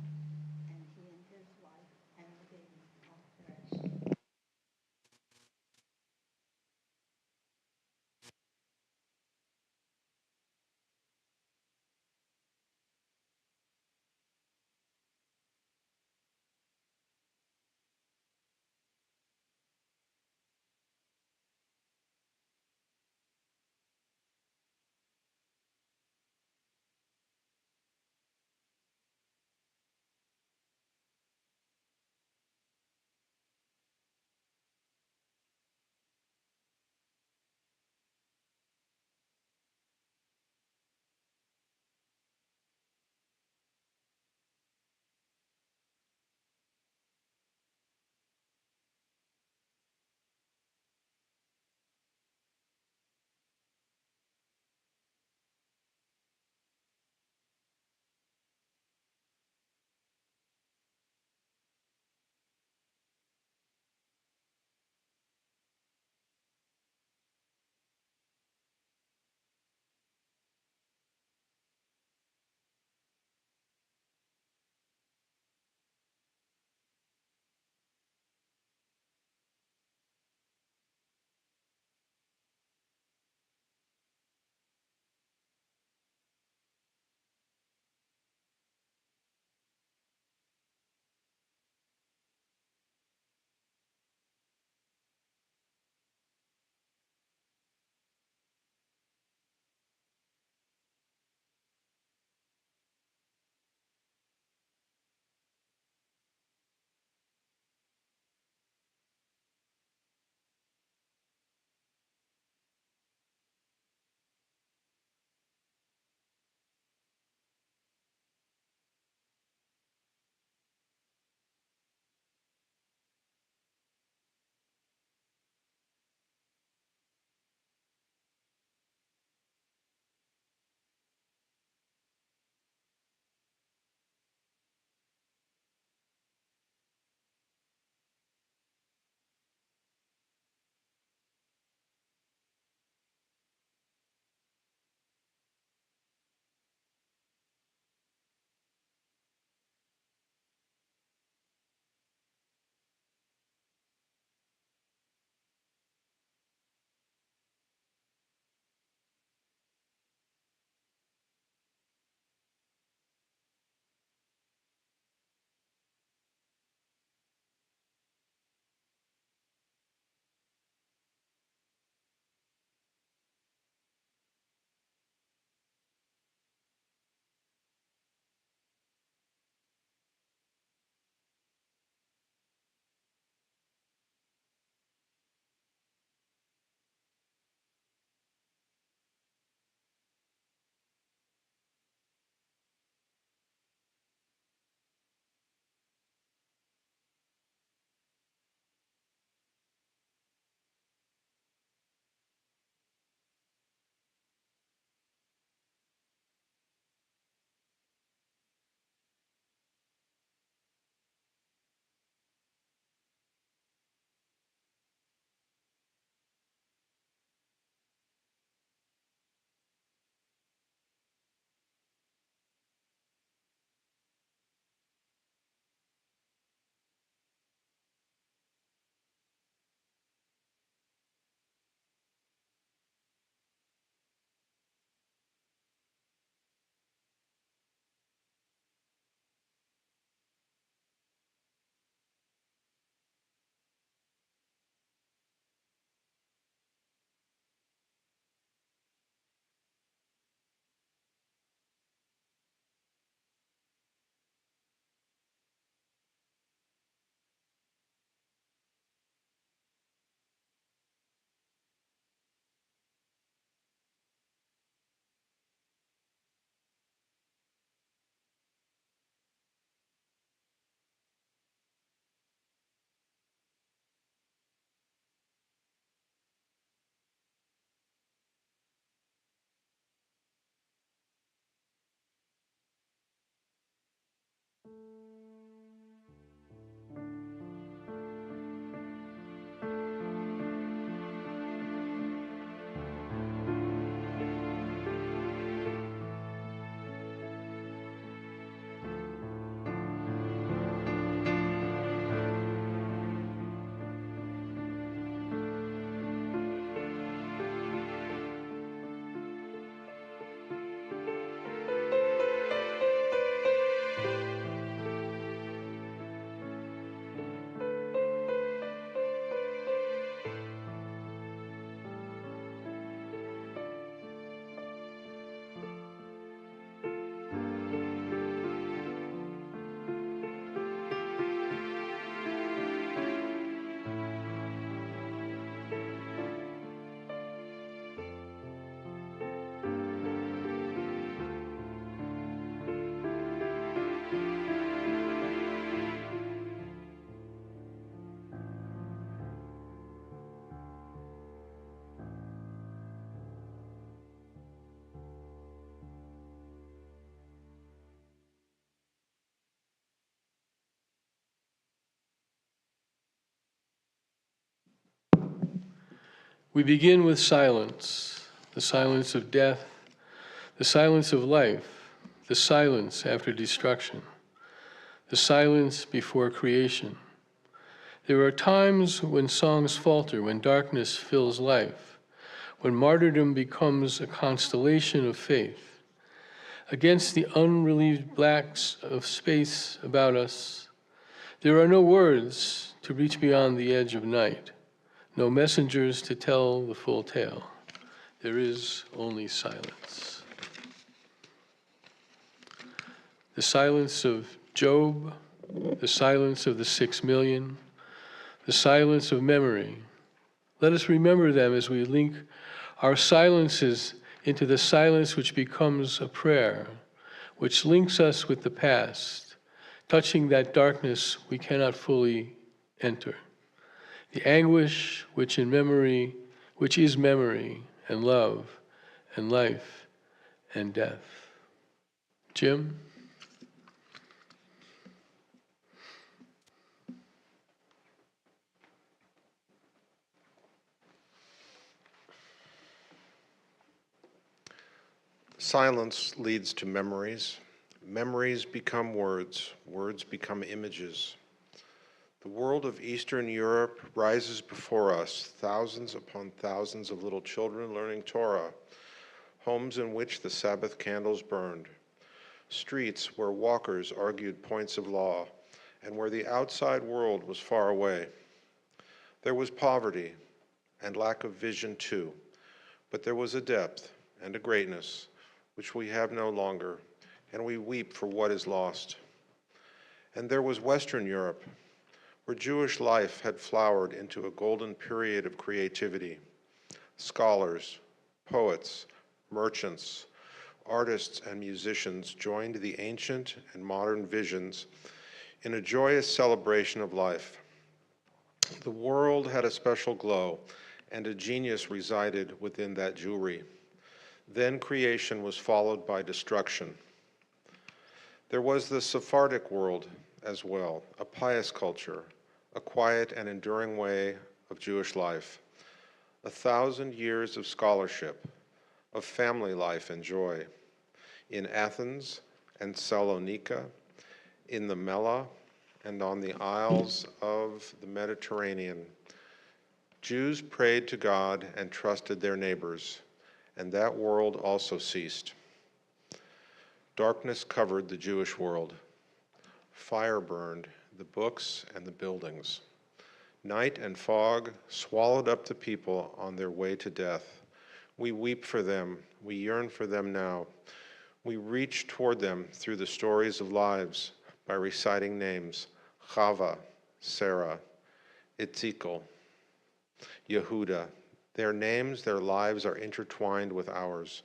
and he and his wife and the baby all perished. We begin with silence, the silence of death, the silence of life, the silence after destruction, the silence before creation. There are times when songs falter, when darkness fills life, when martyrdom becomes a constellation of faith. Against the unrelieved blacks of space about us, there are no words to reach beyond the edge of night, no messengers to tell the full tale. There is only silence. The silence of Job, the silence of the 6 million, the silence of memory. Let us remember them as we link our silences into the silence which becomes a prayer, which links us with the past, touching that darkness we cannot fully enter. The anguish which in memory, which is memory and love and life and death. Jim? Silence leads to memories. Memories become words. Words become images. The world of Eastern Europe rises before us, thousands upon thousands of little children learning Torah, homes in which the Sabbath candles burned, streets where walkers argued points of law, and where the outside world was far away. There was poverty and lack of vision too, but there was a depth and a greatness which we have no longer, and we weep for what is lost. And there was Western Europe, where Jewish life had flowered into a golden period of creativity. Scholars, poets, merchants, artists, and musicians joined the ancient and modern visions in a joyous celebration of life. The world had a special glow, and a genius resided within that jewelry. Then creation was followed by destruction. There was the Sephardic world as well, a pious culture, a quiet and enduring way of Jewish life, 1,000 years of scholarship, of family life and joy, in Athens and Salonika, in the Mela, and on the isles of the Mediterranean. Jews prayed to God and trusted their neighbors, and that world also ceased. Darkness covered the Jewish world. Fire burned the books and the buildings. Night and fog swallowed up the people on their way to death. We weep for them. We yearn for them now. We reach toward them through the stories of lives by reciting names: Chava, Sarah, Itzikel, Yehuda. Their names, their lives are intertwined with ours.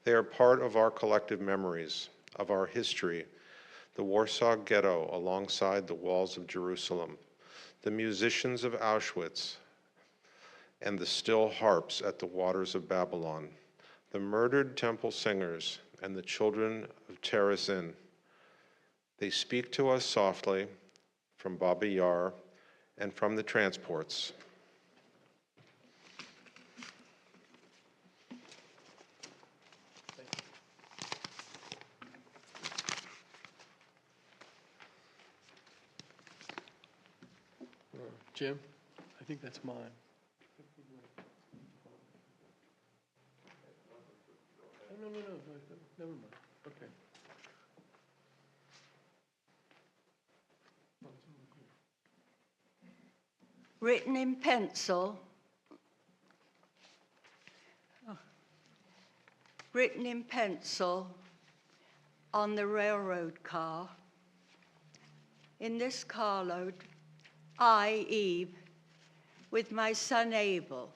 They are part of our collective memories, of our history, the Warsaw Ghetto alongside the walls of Jerusalem, the musicians of Auschwitz, and the still harps at the waters of Babylon, the murdered temple singers, and the children of Terezin. They speak to us softly from Baba Yar and from the transports. Jim? I think that's mine. No, never mind. Okay. Written in pencil. Written in pencil on the railroad car. In this carload, I, Eve, with my son Abel.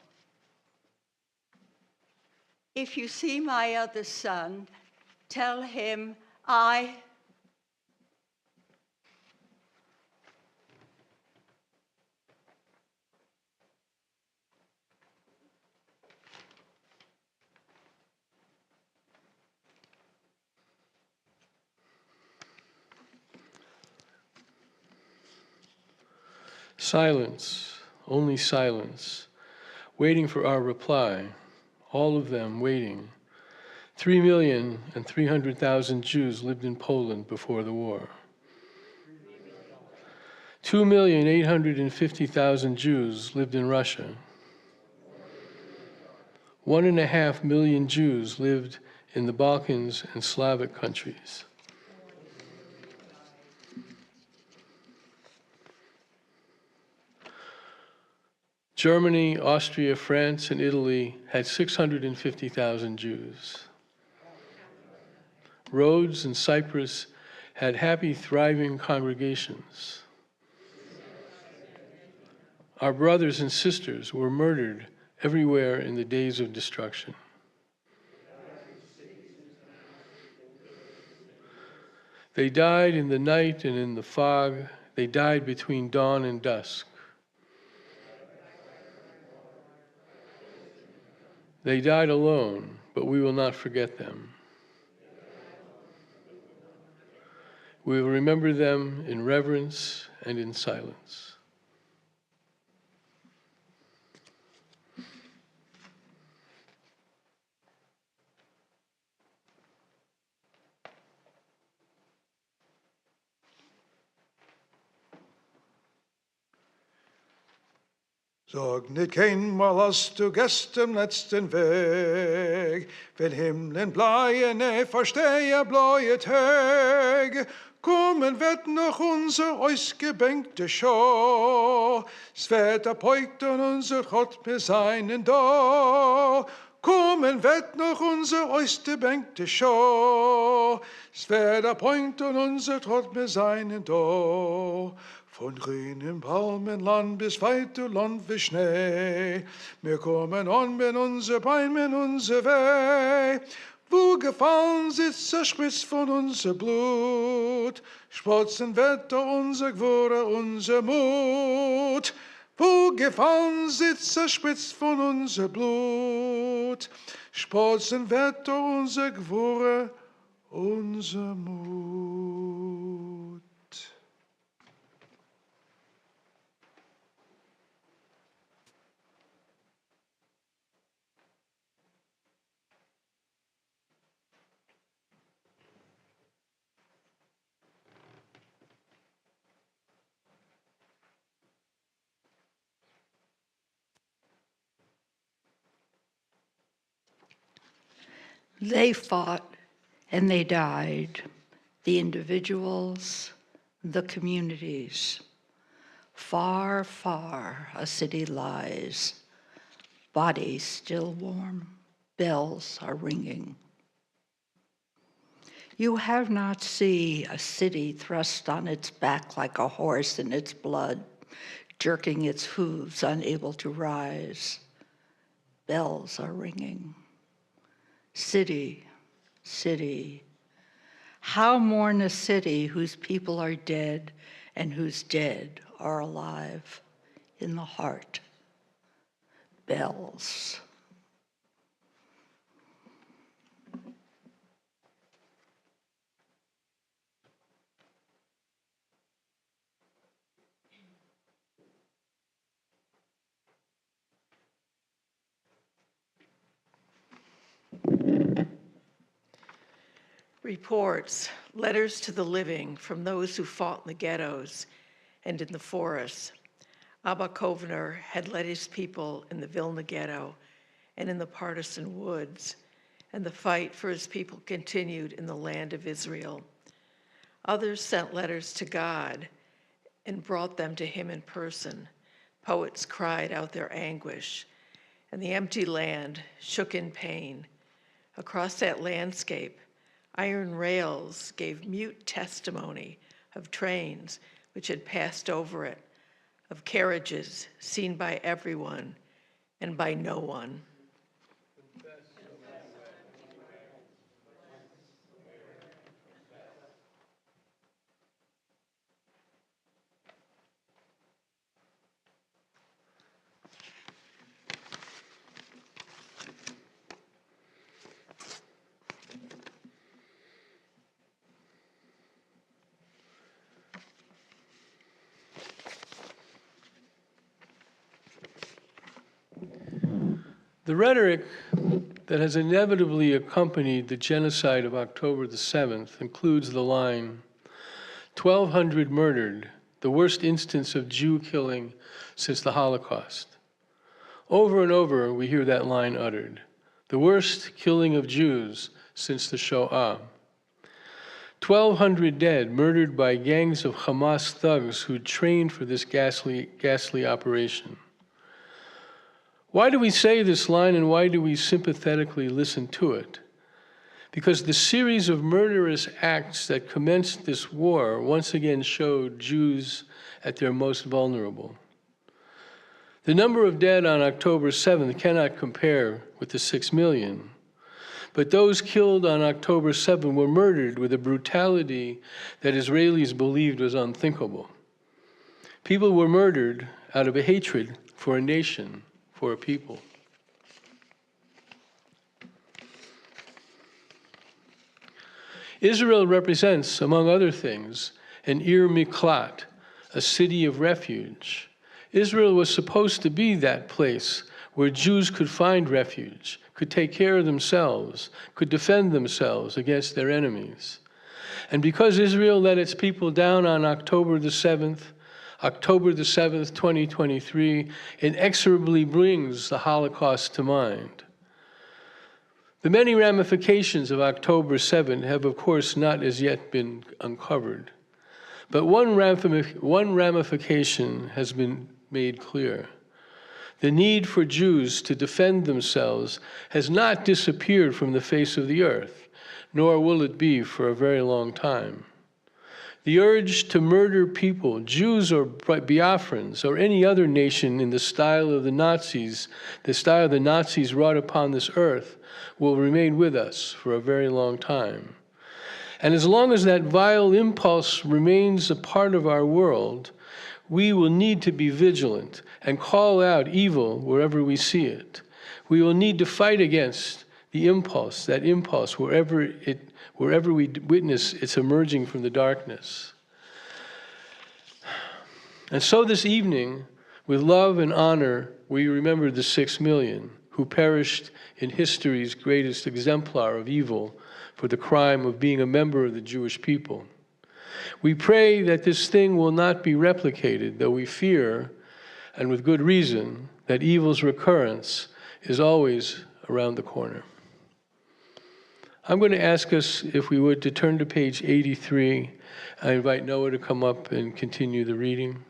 If you see my other son, tell him I. Silence, only silence. waiting for our reply, all of them waiting. 3,300,000 Jews lived in Poland before the war. 2,850,000 Jews lived in Russia. 1.5 million Jews lived in the Balkans and Slavic countries. Germany, Austria, France, and Italy had 650,000 Jews. Rhodes and Cyprus had happy, thriving congregations. Our brothers and sisters were murdered everywhere in the days of destruction. They died in the night and in the fog. They died between dawn and dusk. They died alone, but we will not forget them. We will remember them in reverence and in silence. Sag nicht keinmal, hast du gestern letzten Weg, will Himmeln bleien, verstehe bleie Tag. Kommen wird noch unser ausgebänkte Schau, es wird erpeugt und unser Gott mit seinen da. Kommen wird noch unser ausgebänkte Schau, es wird erpeugt und unser Gott mit seinen da. Von grünem Palmenland bis weiter Land wie Schnee, wir kommen an mit unser Bein, mit unser Weh. Wo gefallen sitzt der Spitz von unser Blut, Spotzen Wetter unser Gwurre, unser Mut. Wo gefallen sitzt der Spitz von unser Blut, Spotzen Wetter unser Gwurre, unser Mut. They fought and they died, the individuals, the communities. Far, far a city lies, body still warm, bells are ringing. You have not seen a city thrust on its back like a horse in its blood, jerking its hooves, unable to rise. Bells are ringing. City, city. How mourn a city whose people are dead and whose dead are alive in the heart. Bells. Reports, letters to the living from those who fought in the ghettos and in the forests. Abba Kovner had led his people in the Vilna ghetto and in the partisan woods, and the fight for his people continued in the land of Israel. Others sent letters to God and brought them to him in person. Poets cried out their anguish, and the empty land shook in pain. Across that landscape, iron rails gave mute testimony of trains which had passed over it, of carriages seen by everyone and by no one. The rhetoric that has inevitably accompanied the genocide of October the 7th includes the line, 1,200 murdered, the worst instance of Jew killing since the Holocaust. Over and over, we hear that line uttered, the worst killing of Jews since the Shoah. 1,200 dead, murdered by gangs of Hamas thugs who trained for this ghastly operation. Why do we say this line and why do we sympathetically listen to it? Because the series of murderous acts that commenced this war once again showed Jews at their most vulnerable. The number of dead on October 7th cannot compare with the 6 million, but those killed on October 7th were murdered with a brutality that Israelis believed was unthinkable. People were murdered out of a hatred for a nation, for a people. Israel represents, among other things, an Ir Miklat, a city of refuge. Israel was supposed to be that place where Jews could find refuge, could take care of themselves, could defend themselves against their enemies. And because Israel let its people down on October the 7th, 2023, inexorably brings the Holocaust to mind. The many ramifications of October 7 have, of course, not as yet been uncovered. But one ramification has been made clear. The need for Jews to defend themselves has not disappeared from the face of the earth, nor will it be for a very long time. The urge to murder people, Jews or Biafrans or any other nation in the style of the Nazis wrought upon this earth, will remain with us for a very long time. And as long as that vile impulse remains a part of our world, we will need to be vigilant and call out evil wherever we see it. We will need to fight against the impulse, that impulse, wherever we witness it's emerging from the darkness. And so this evening, with love and honor, we remember the 6 million who perished in history's greatest exemplar of evil for the crime of being a member of the Jewish people. We pray that this thing will not be replicated, though we fear, and with good reason, that evil's recurrence is always around the corner. I'm going to ask us, if we would, to turn to page 83. I invite Noah to come up and continue the reading.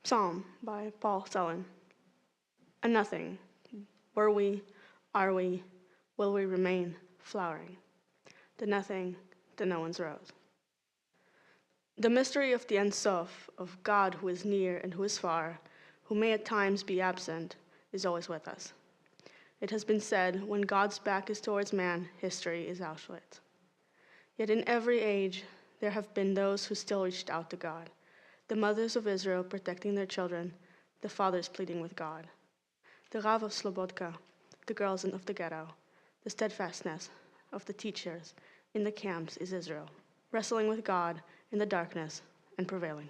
Psalm by Paul Sullen. A nothing. Were we, are we, will we remain flowering? The nothing, the no one's rose. The mystery of the Ein Sof, of God who is near and who is far, who may at times be absent, is always with us. It has been said, when God's back is towards man, history is Auschwitz. Yet in every age, there have been those who still reached out to God. The mothers of Israel protecting their children, the fathers pleading with God. The Rav of Slobodka, the girls of the ghetto, the steadfastness of the teachers in the camps is Israel, wrestling with God in the darkness and prevailing.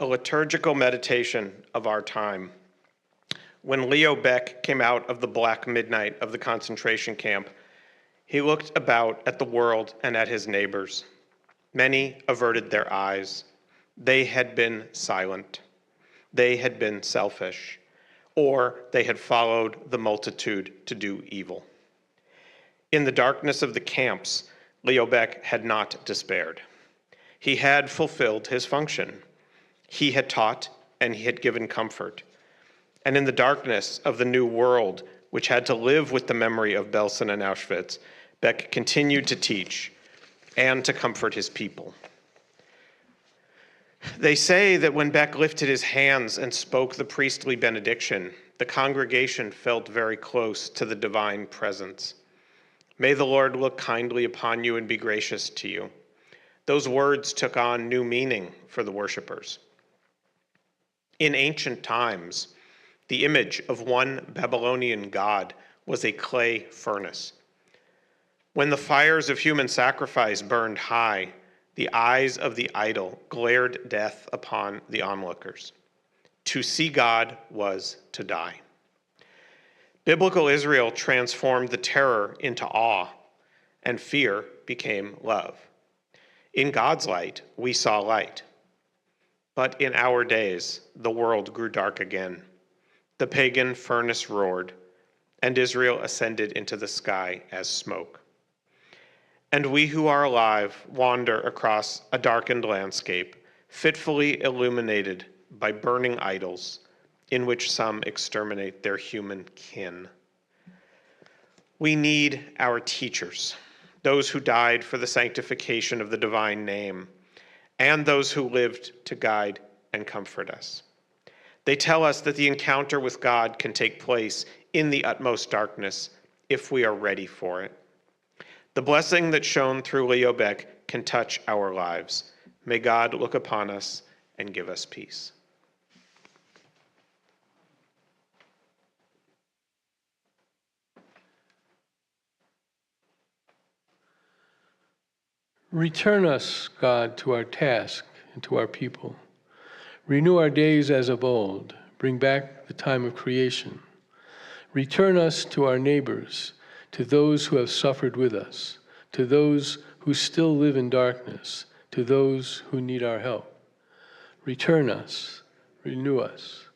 A liturgical meditation of our time. When Leo Beck came out of the black midnight of the concentration camp, he looked about at the world and at his neighbors. Many averted their eyes. They had been silent. They had been selfish, or they had followed the multitude to do evil. In the darkness of the camps, Leo Beck had not despaired. He had fulfilled his function. He had taught and he had given comfort. And in the darkness of the new world, which had to live with the memory of Belsen and Auschwitz, Beck continued to teach and to comfort his people. They say that when Beck lifted his hands and spoke the priestly benediction, the congregation felt very close to the divine presence. May the Lord look kindly upon you and be gracious to you. Those words took on new meaning for the worshipers. In ancient times, the image of one Babylonian god was a clay furnace. When the fires of human sacrifice burned high, the eyes of the idol glared death upon the onlookers. To see God was to die. Biblical Israel transformed the terror into awe, and fear became love. In God's light, we saw light. But in our days, the world grew dark again. The pagan furnace roared, and Israel ascended into the sky as smoke. And we who are alive wander across a darkened landscape, fitfully illuminated by burning idols, in which some exterminate their human kin. We need our teachers, those who died for the sanctification of the divine name, and those who lived to guide and comfort us. They tell us that the encounter with God can take place in the utmost darkness if we are ready for it. The blessing that shone through Leo Beck can touch our lives. May God look upon us and give us peace. Return us, God, to our task and to our people. Renew our days as of old. Bring back the time of creation. Return us to our neighbors, to those who have suffered with us, to those who still live in darkness, to those who need our help. Return us, renew us.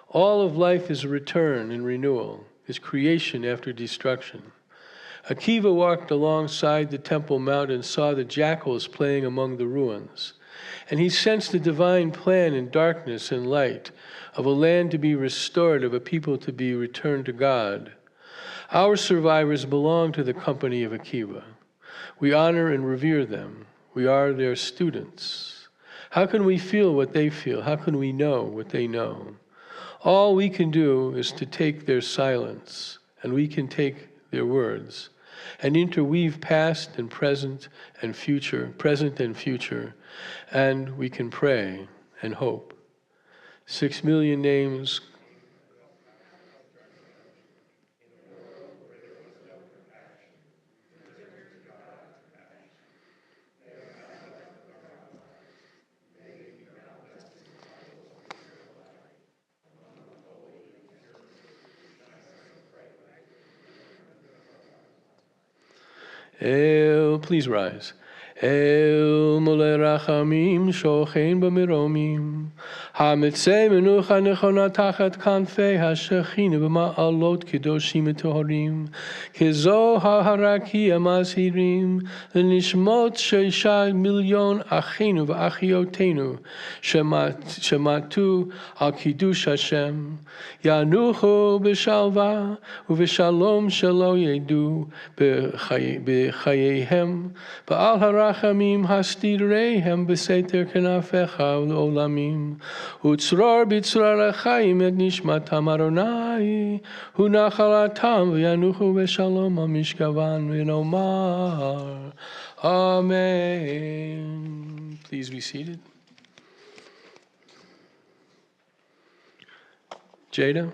All of life is return and renewal, is creation after destruction. Akiva walked alongside the Temple Mount and saw the jackals playing among the ruins. And he sensed the divine plan in darkness and light, of a land to be restored, of a people to be returned to God. Our survivors belong to the company of Akiva. We honor and revere them. We are their students. How can we feel what they feel? How can we know what they know? All we can do is to take their silence, and we can take their words, and interweave past and present, and future, and we can pray and hope. 6 million names. Please rise. El mole rachamim shochein b'miromim hamitzei menucha nechona tachat kanfei hashechina b'ma'alot kedoshim etohorim kezo ha'haraki amazhirim l'nishmot 6 million achinu v'achiotenu shematu al kiddush Hashem yanuchu b'shalva uv'shalom shelo yedu b'chayehem Ba'al harachamim hastireihem b'seter kenafecha u'olamim u'tzror b'tzror achayim et nishmatam Adonai u'nachalatam v'yanuchu b'shalom ha'mishkavan v'nomar Amen. Please be seated. Jada.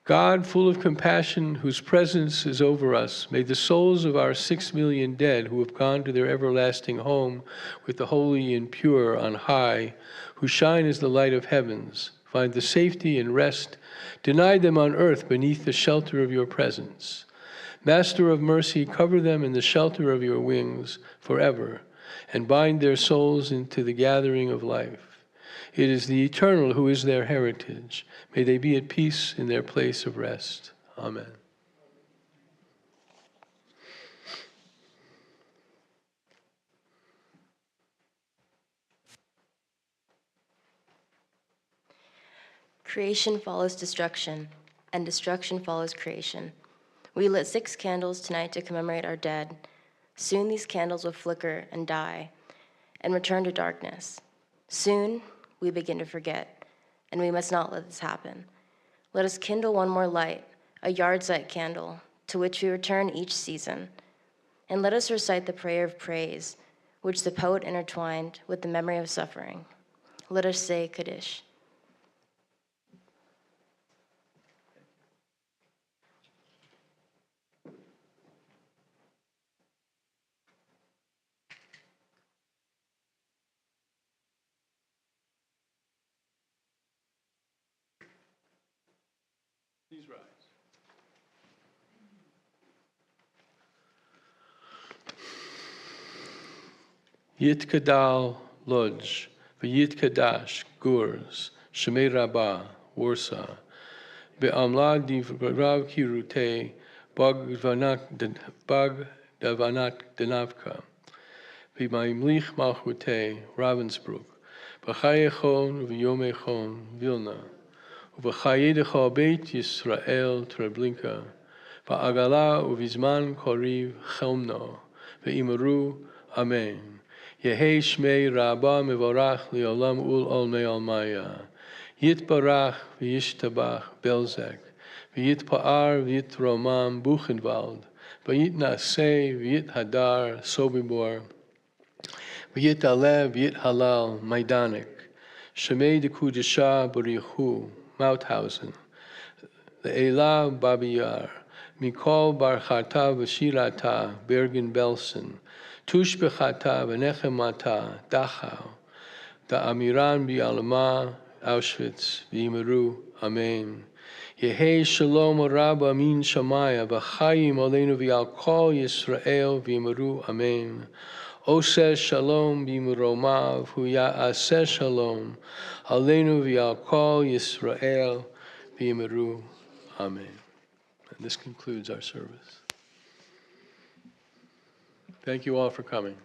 God, full of compassion, whose presence is over us, may the souls of our 6 million dead who have gone to their everlasting home with the holy and pure on high, who shine as the light of heavens, find the safety and rest denied them on earth beneath the shelter of your presence. Master of mercy, cover them in the shelter of your wings forever, and bind their souls into the gathering of life. It is the Eternal who is their heritage. May they be at peace in their place of rest. Amen. Creation follows destruction, and destruction follows creation. We lit 6 candles tonight to commemorate our dead. Soon these candles will flicker and die and return to darkness. Soon we begin to forget, and we must not let this happen. Let us kindle one more light, a yardstick candle, to which we return each season. And let us recite the prayer of praise, which the poet intertwined with the memory of suffering. Let us say Kaddish. Please rise. Yitkadal Lodz, V'yitkadash Gurs, Shemei Rabbah, Warsaw, Be'amla Rav Kirute, Bogdavanat Danavka, V'maimlich Malchute, Ravensbrück, B'chayechon V'yomechon, Vilna, V'chayedecha Beit Yisrael, Treblinka, V'agala Uvizman Koriv Chelmno, V'imaru, Amen. Yehi Shmei Rabba Mevorach Leolam Ul Olmei Almaya. Yitbarach V'yishtabach Belzek. V'yitpa'ar V'yitromam Buchenwald. V'yitnaseh V'yithadar Sobibor. V'yitaleh V'yithalal Maidanek. Shemei Dekudesha Barichu Mauthausen. Le'ela Babiyar. Mikol Bar Chata V'shirata Bergen-Belsen. Tush Bechata V'nechemata Dachau. Da'amiran Bi'alama Auschwitz V'yimeru. Amen. Yehi Shalom Rabba Min Shamaya V'chayim Aleinu V'yal Kol Yisrael V'yimeru. Amen. Oseh Shalom B'yimeromav Hu'ya'aseh Shalom Aleinu V'yal Kol Yisrael V'yimeru. Amen. And this concludes our service. Thank you all for coming.